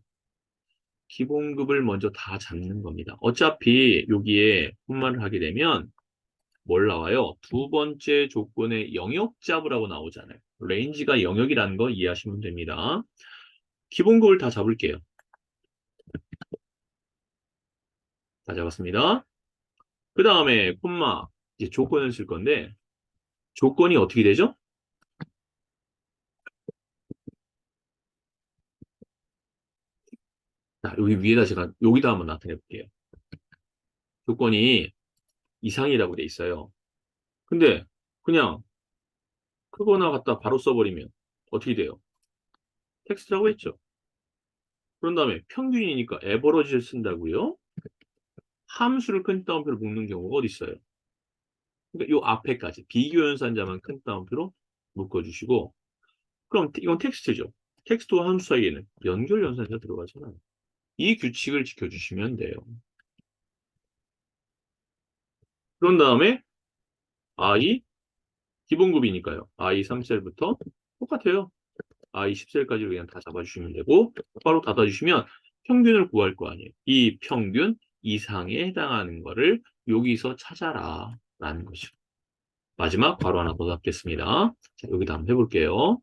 기본급을 먼저 다 잡는 겁니다. 어차피 여기에 콤마를 하게 되면 뭘 나와요? 두 번째 조건에 영역 잡으라고 나오잖아요. 레인지가 영역이라는 거 이해하시면 됩니다. 기본급을 다 잡을게요. 다 잡았습니다. 그 다음에 콤마 이제 조건을 쓸 건데 조건이 어떻게 되죠? 자, 여기 위에다 제가 여기다 한번 나타내 볼게요. 조건이 이상이라고 돼 있어요. 근데 그냥 크거나 갖다 바로 써버리면 어떻게 돼요? 텍스트라고 했죠. 그런 다음에 평균이니까 에버러지를 쓴다고요? 함수를 큰 따옴표로 묶는 경우가 어디 있어요? 그러니까 요 앞에까지 비교 연산자만 큰 따옴표로 묶어주시고 그럼 이건 텍스트죠. 텍스트와 함수 사이에는 연결 연산자 들어가잖아요. 이 규칙을 지켜주시면 돼요. 그런 다음에 i 기본급이니까요. i 3셀부터 똑같아요. i 10셀까지 그냥 다 잡아주시면 되고 바로 닫아주시면 평균을 구할 거 아니에요. 이 평균 이상에 해당하는 거를 여기서 찾아라 라는 것이죠. 마지막 괄호 하나 더 닫겠습니다. 자, 여기다 한번 해볼게요.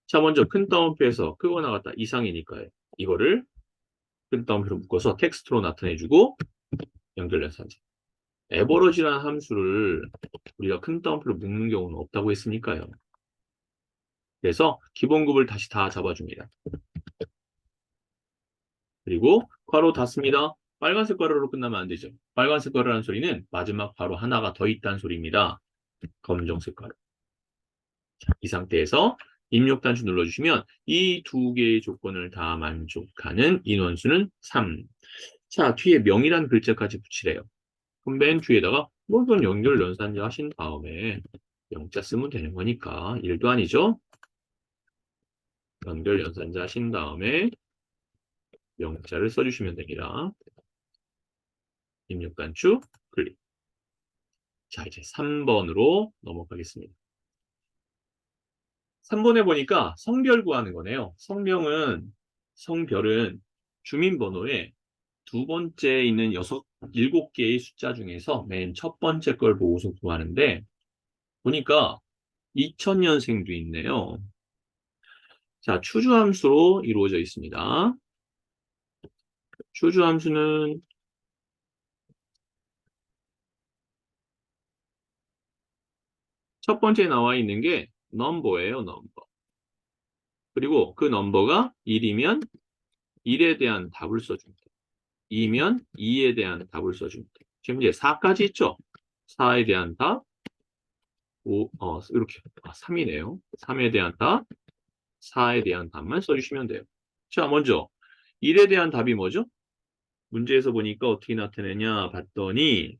자, 먼저 큰 따옴표에서 크고 나갔다 이상이니까요. 이거를 큰 따옴표로 묶어서 텍스트로 나타내주고 연결연산자. 에버러지라는 함수를 우리가 큰 따옴표로 묶는 경우는 없다고 했으니까요. 그래서 기본급을 다시 다 잡아줍니다. 그리고 괄호 닫습니다. 빨간색 괄호로 끝나면 안 되죠. 빨간색 괄호라는 소리는 마지막 괄호 하나가 더 있다는 소리입니다. 검정색 괄호. 자, 이 상태에서 입력 단추 눌러주시면 이 두 개의 조건을 다 만족하는 인원수는 3. 자, 뒤에 명이란 글자까지 붙이래요. 그럼 맨 뒤에다가 이건 연결 연산자 하신 다음에 영자 쓰면 되는 거니까 일도 아니죠. 연결 연산자 하신 다음에 영자를 써주시면 됩니다. 입력 단추 클릭. 자, 이제 3번으로 넘어가겠습니다. 3번에 보니까 성별 구하는 거네요. 성별은 주민번호에 두 번째에 있는 7개의 숫자 중에서 맨 첫 번째 걸 보고서 구하는데 보니까 2000년생도 있네요. 자, 추주함수로 이루어져 있습니다. 추주함수는 첫 번째 나와 있는 게 넘버예요, 넘버. 그리고 그 넘버가 1이면 1에 대한 답을 써줍니다. 2면 2에 대한 답을 써줍니다. 지금 이제 4까지 있죠? 4에 대한 답, 이렇게 3이네요. 3에 대한 답, 4에 대한 답만 써주시면 돼요. 자, 먼저 1에 대한 답이 뭐죠? 문제에서 보니까 어떻게 나타내냐 봤더니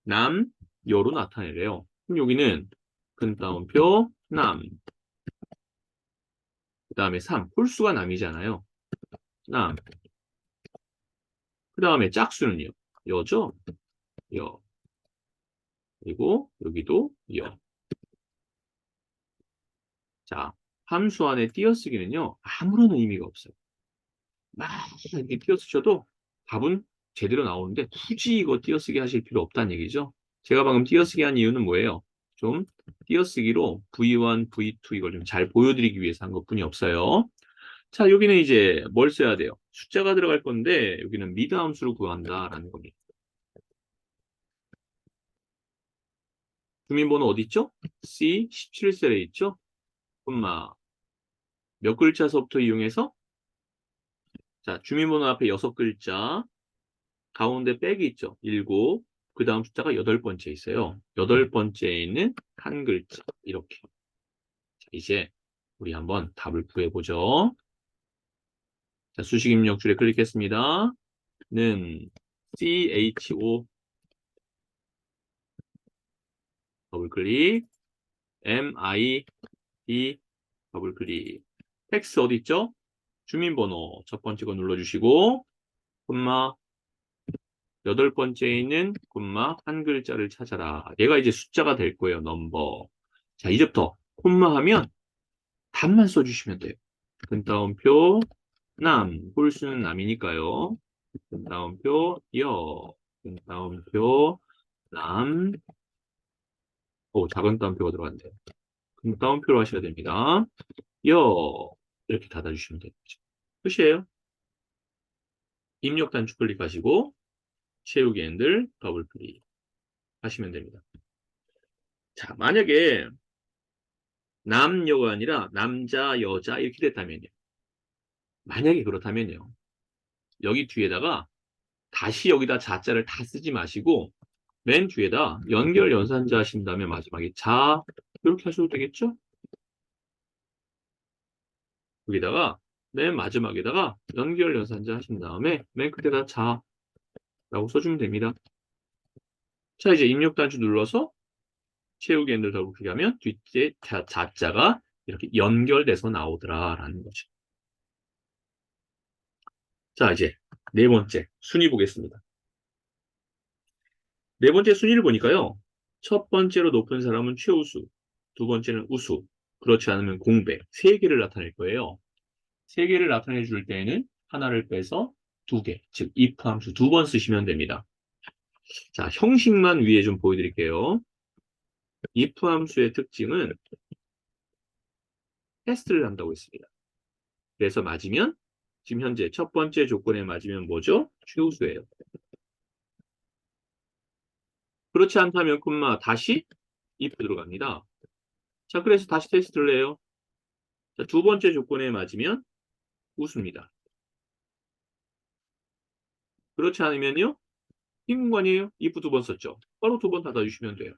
남, 여로 나타내래요. 그럼 여기는 큰 따옴표 남, 그 다음에 3, 홀수가 남이잖아요. 남, 그 다음에 짝수는요. 여죠? 여. 그리고 여기도 여. 자, 함수 안에 띄어쓰기는요. 아무런 의미가 없어요. 막 이렇게 띄어쓰셔도 답은 제대로 나오는데 굳이 이거 띄어쓰기 하실 필요 없다는 얘기죠. 제가 방금 띄어쓰기 한 이유는 뭐예요? 좀 띄어쓰기로 V1, V2 이걸 좀 잘 보여드리기 위해서 한 것뿐이 없어요. 자, 여기는 이제 뭘 써야 돼요? 숫자가 들어갈 건데 여기는 미드함수를 구한다라는 겁니다. 주민번호 어디 있죠? C 17셀에 있죠? 콤마 몇 글자서부터 이용해서 자, 주민번호 앞에 6글자 가운데 빽이 있죠? 7. 그 다음 숫자가 8번째 있어요. 8번째에 있는 한 글자 이렇게. 자, 이제 우리 한번 답을 구해보죠. 자, 수식 입력 줄에 클릭했습니다. 는 CHO 더블 클릭 MID 더블 클릭 텍스 어디 있죠? 주민번호 첫 번째 거 눌러주시고 콤마 8번째에 있는 콤마 한 글자를 찾아라. 얘가 이제 숫자가 될 거예요. 넘버. 자, 이제부터 콤마 하면 답만 써주시면 돼요. 근따옴표 남, 홀수는 남이니까요. 근따옴표 여, 근따옴표 남, 작은 따옴표가 들어갔네요. 근따옴표로 하셔야 됩니다. 여, 이렇게 닫아주시면 되죠. 끝이에요. 입력 단축 클릭하시고 채우기 핸들 더블 클릭 하시면 됩니다. 자, 만약에 남녀가 아니라 남자, 여자 이렇게 됐다면요. 만약에 그렇다면요. 여기 뒤에다가 다시 여기다 자자를 다 쓰지 마시고 맨 뒤에다 연결 연산자 하신 다음에 마지막에 자 이렇게 하셔도 되겠죠? 여기다가 맨 마지막에다가 연결 연산자 하신 다음에 맨 끝에다 자라고 써주면 됩니다. 자, 이제 입력 단추 눌러서 채우기 핸들 더블 클릭하면 뒷에 자자가 이렇게 연결돼서 나오더라라는 거죠. 자, 이제 네 번째 순위 보겠습니다. 네 번째 순위를 보니까요. 첫 번째로 높은 사람은 최우수, 두 번째는 우수, 그렇지 않으면 공백, 세 개를 나타낼 거예요. 세 개를 나타내 줄 때에는 하나를 빼서 두 개, 즉 if 함수 두 번 쓰시면 됩니다. 자, 형식만 위에 좀 보여드릴게요. if 함수의 특징은 테스트를 한다고 했습니다. 그래서 맞으면 지금 현재 첫 번째 조건에 맞으면 뭐죠? 최우수예요. 그렇지 않다면 콤마 다시 if 들어갑니다. 자, 그래서 다시 테스트를 해요. 자, 두 번째 조건에 맞으면 우수입니다. 그렇지 않으면요. 흰공간이에요. if 두 번 썼죠. 바로 두 번 닫아주시면 돼요.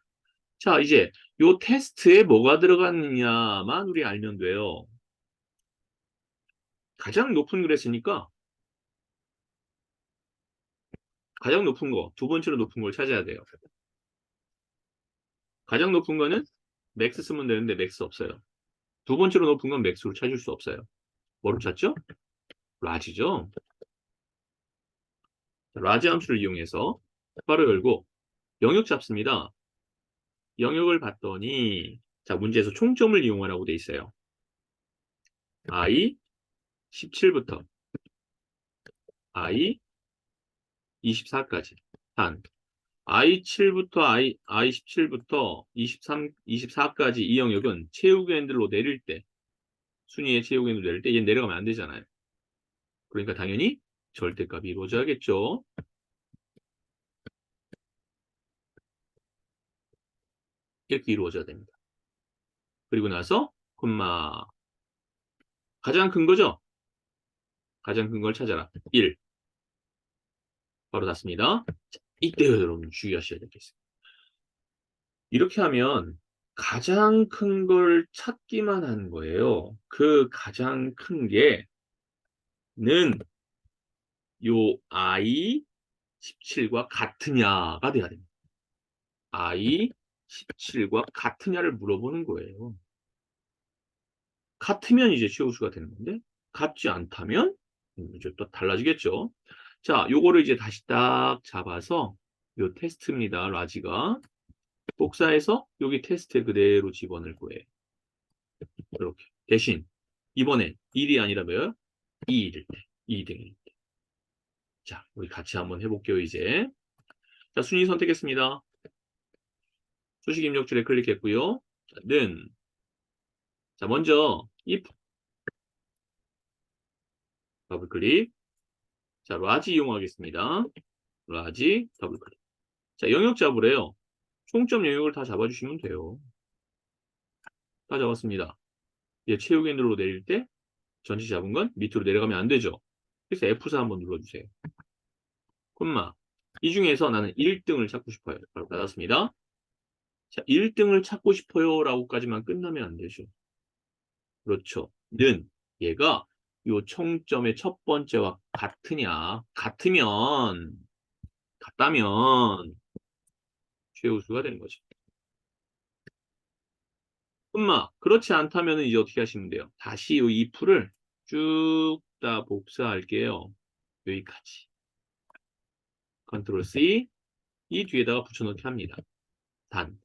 자, 이제 요 테스트에 뭐가 들어갔느냐만 우리 알면 돼요. 가장 높은 그랬으니까 가장 높은 거, 두 번째로 높은 걸 찾아야 돼요. 가장 높은 거는 맥스 쓰면 되는데 맥스 없어요. 두 번째로 높은 건 맥스로 찾을 수 없어요. 뭐로 찾죠? 라지죠. 라지 함수를 이용해서 괄호 열고 영역 잡습니다. 영역을 봤더니 자, 문제에서 총점을 이용하라고 돼 있어요. I 17부터 I 24까지 한 I7부터 I17부터 23, 24까지 이 영역은 채우기 핸들로 내릴 때 순위의 채우기 핸들로 내릴 때 얘 내려가면 안 되잖아요. 그러니까 당연히 절대값이 이루어져야겠죠. 이렇게 이루어져야 됩니다. 그리고 나서 콤마 가장 큰 거죠? 가장 큰 걸 찾아라. 1 바로 닫습니다. 이때 여러분 주의하셔야 되겠어요. 이렇게 하면 가장 큰 걸 찾기만 하는 거예요. 그 가장 큰 게는 요 I 17과 같으냐가 돼야 됩니다. I 17과 같으냐를 물어보는 거예요. 같으면 이제 최우수가 되는 건데 같지 않다면 이제 또 달라지겠죠. 자, 요거를 이제 다시 딱 잡아서 요 테스트입니다. 라지가 복사해서 여기 테스트에 그대로 집어넣을 거예요. 이렇게. 대신 이번엔 1이 아니라 뭐예요? 2일 때. 2등일 때. 자, 우리 같이 한번 해볼게요, 이제. 자, 순위 선택했습니다. 수식 입력줄에 클릭했고요. 자, 는. 자, 먼저 if 더블 클릭. 자, 라지 이용하겠습니다. 라지, 더블 클릭. 자, 영역 잡으래요. 총점 영역을 다 잡아주시면 돼요. 다 잡았습니다. 얘 최후 겐들로 내릴 때 전체 잡은 건 밑으로 내려가면 안 되죠. 그래서 F4 한번 눌러주세요. 콤마. 이 중에서 나는 1등을 찾고 싶어요. 바로 닫았습니다. 자, 1등을 찾고 싶어요 라고까지만 끝나면 안 되죠. 그렇죠. 는 얘가 요 총점의 첫 번째와 같으냐? 같다면 최우수가 되는 거죠. 그렇지 않다면 이제 어떻게 하시면 돼요? 다시 요 if를 쭉 다 복사할게요. 여기까지. 컨트롤 C 이 뒤에다가 붙여넣기 합니다. 단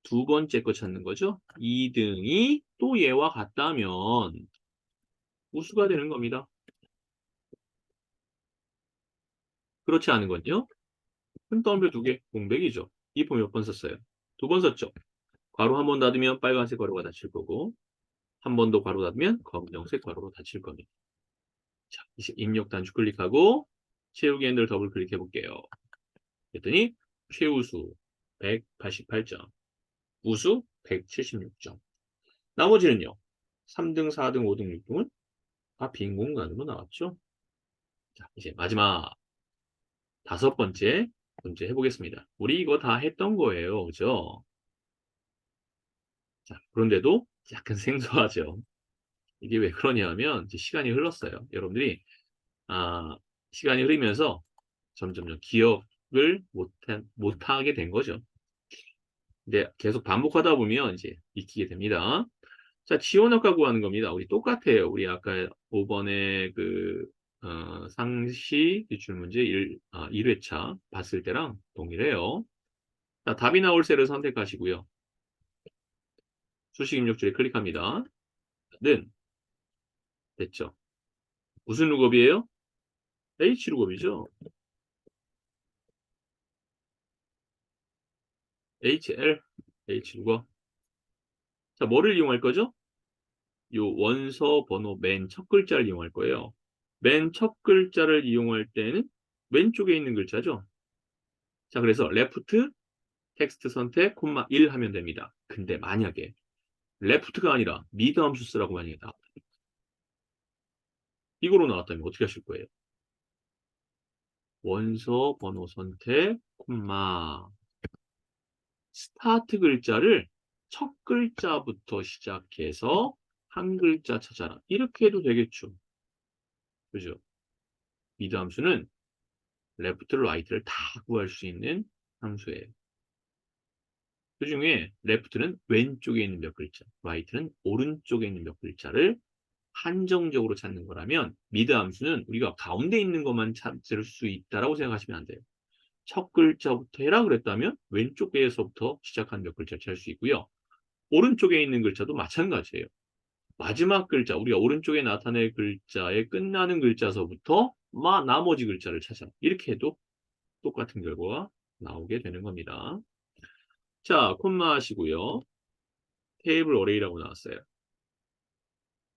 두 번째 거 찾는 거죠. 2등이 또 얘와 같다면 우수가 되는 겁니다. 그렇지 않은 건요? 큰 따옴표 두 개, 공백이죠. if 몇 번 썼어요? 두 번 썼죠. 괄호 한 번 닫으면 빨간색 괄호가 닫힐 거고 한 번 더 괄호 닫으면 검정색 괄호로 닫힐 겁니다. 자, 이제 입력 단추 클릭하고 채우기 핸들 더블 클릭해 볼게요. 그랬더니 최우수 188점, 우수 176점. 나머지는요. 3등, 4등, 5등, 6등은 다 빈 공간으로 나왔죠. 자, 이제 마지막 다섯 번째 문제 해보겠습니다. 우리 이거 다 했던 거예요. 그죠? 자, 그런데도 약간 생소하죠. 이게 왜 그러냐면 이제 시간이 흘렀어요. 여러분들이 시간이 흐르면서 점점 기억을 못하게 된 거죠. 근데 계속 반복하다 보면 이제 익히게 됩니다. 자, 지원학과 구하는 겁니다. 우리 똑같아요. 우리 아까 5번에 상시 기출문제 1회차 봤을 때랑 동일해요. 자, 답이 나올 셀을 선택하시고요. 수식 입력줄에 클릭합니다. 는 됐죠. 무슨 룩업이에요? H 룩업이죠. HL, H 룩업. 자, 뭐를 이용할 거죠? 요 원서 번호 맨 첫 글자를 이용할 거예요. 맨 첫 글자를 이용할 때는 왼쪽에 있는 글자죠. 자, 그래서 left 텍스트 선택, 콤마 1 하면 됩니다. 근데 만약에 left가 아니라 미드 함수 쓰라고 만약에 나왔다. 이거로 나왔다면 어떻게 하실 거예요? 원서 번호 선택, 콤마 스타트 글자를 첫 글자부터 시작해서 한 글자 찾아라. 이렇게 해도 되겠죠. 그죠? 미드 함수는 레프트, 라이트를 다 구할 수 있는 함수예요. 그 중에 레프트는 왼쪽에 있는 몇 글자, 라이트는 오른쪽에 있는 몇 글자를 한정적으로 찾는 거라면 미드 함수는 우리가 가운데 있는 것만 찾을 수 있다라고 생각하시면 안 돼요. 첫 글자부터 해라 그랬다면 왼쪽에서부터 시작한 몇 글자 찾을 수 있고요. 오른쪽에 있는 글자도 마찬가지예요. 마지막 글자, 우리가 오른쪽에 나타낼 글자의 끝나는 글자서부터 나머지 글자를 찾아. 이렇게 해도 똑같은 결과가 나오게 되는 겁니다. 자, 콤마 하시고요. 테이블 어레이라고 나왔어요.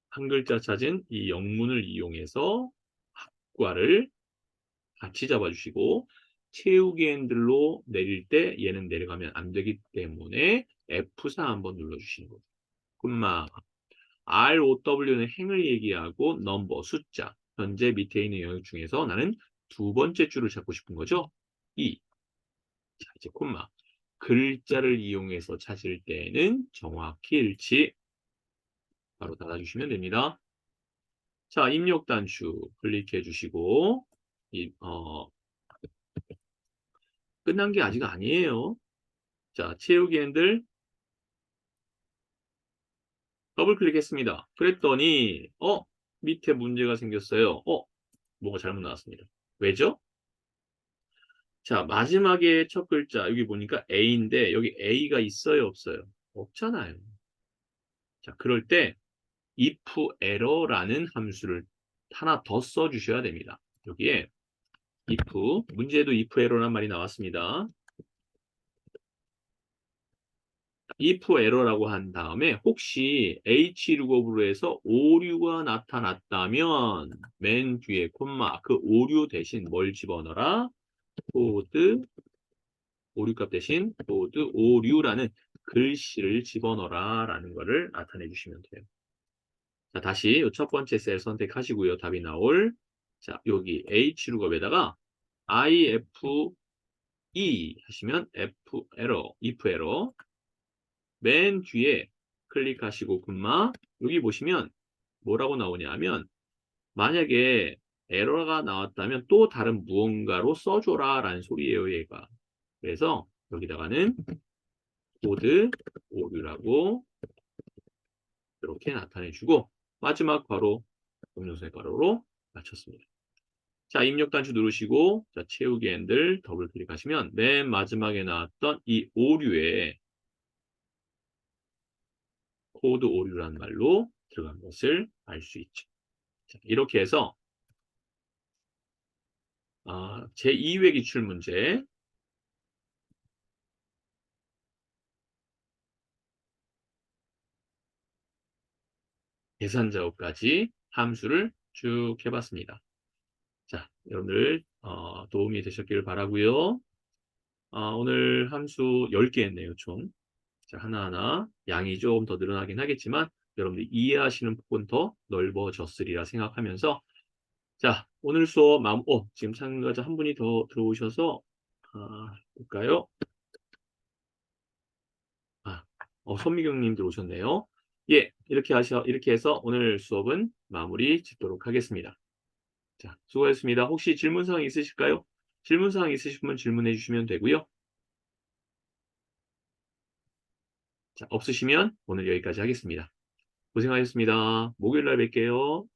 한 글자 찾은 이 영문을 이용해서 합과를 같이 잡아주시고 채우기 핸들로 내릴 때 얘는 내려가면 안 되기 때문에 F4 한번 눌러주시는 거예요. 콤마 ROW는 행을 얘기하고 넘버 숫자 현재 밑에 있는 영역 중에서 나는 두 번째 줄을 찾고 싶은 거죠. 자, 이제 콤마 글자를 이용해서 찾을 때는 정확히 일치 바로 닫아주시면 됩니다. 자, 입력 단추 클릭해 주시고 끝난 게 아직 아니에요. 자, 채우기 핸들 더블 클릭했습니다. 그랬더니 밑에 문제가 생겼어요. 뭐가 잘못 나왔습니다. 왜죠? 자, 마지막에 첫 글자 여기 보니까 A인데 여기 A가 있어요, 없어요? 없잖아요. 자, 그럴 때 if error라는 함수를 하나 더 써주셔야 됩니다. 여기에 if, 문제에도 if error란 말이 나왔습니다. if error라고 한 다음에 혹시 h 룩업으로 해서 오류가 나타났다면 맨 뒤에 콤마 그 오류 대신 뭘 집어넣어라? 코드 오류값 대신 코드 오류라는 글씨를 집어넣어라 라는 거를 나타내 주시면 돼요. 자, 다시 첫 번째 셀 선택하시고요. 답이 나올 자, 여기 h 룩업에다가 if 하시면 f 에러, if 에러 맨 뒤에 클릭하시고 콤마 여기 보시면 뭐라고 나오냐 하면 만약에 에러가 나왔다면 또 다른 무언가로 써줘라 라는 소리예요 얘가. 그래서 여기다가는 코드 오류라고 이렇게 나타내주고 마지막 괄호 검정색 괄호로 맞췄습니다. 자, 입력 단추 누르시고 자, 채우기 핸들 더블 클릭하시면 맨 마지막에 나왔던 이 오류에 코드 오류란 말로 들어간 것을 알 수 있죠. 자, 이렇게 해서 제2회 기출문제 계산 작업까지 함수를 쭉 해봤습니다. 자, 여러분들 도움이 되셨기를 바라고요. 오늘 함수 10개 했네요, 총. 자, 하나하나 양이 조금 더 늘어나긴 하겠지만 여러분들 이해하시는 폭은 더 넓어졌으리라 생각하면서 자, 오늘 수업 지금 참가자 한 분이 더 들어오셔서 볼까요? 선미경님 들어오셨네요. 예, 이렇게 해서 오늘 수업은 마무리 짓도록 하겠습니다. 자, 수고하셨습니다. 혹시 질문사항 있으실까요? 질문사항 있으시면 질문해 주시면 되고요. 자, 없으시면 오늘 여기까지 하겠습니다. 고생하셨습니다. 목요일 날 뵐게요.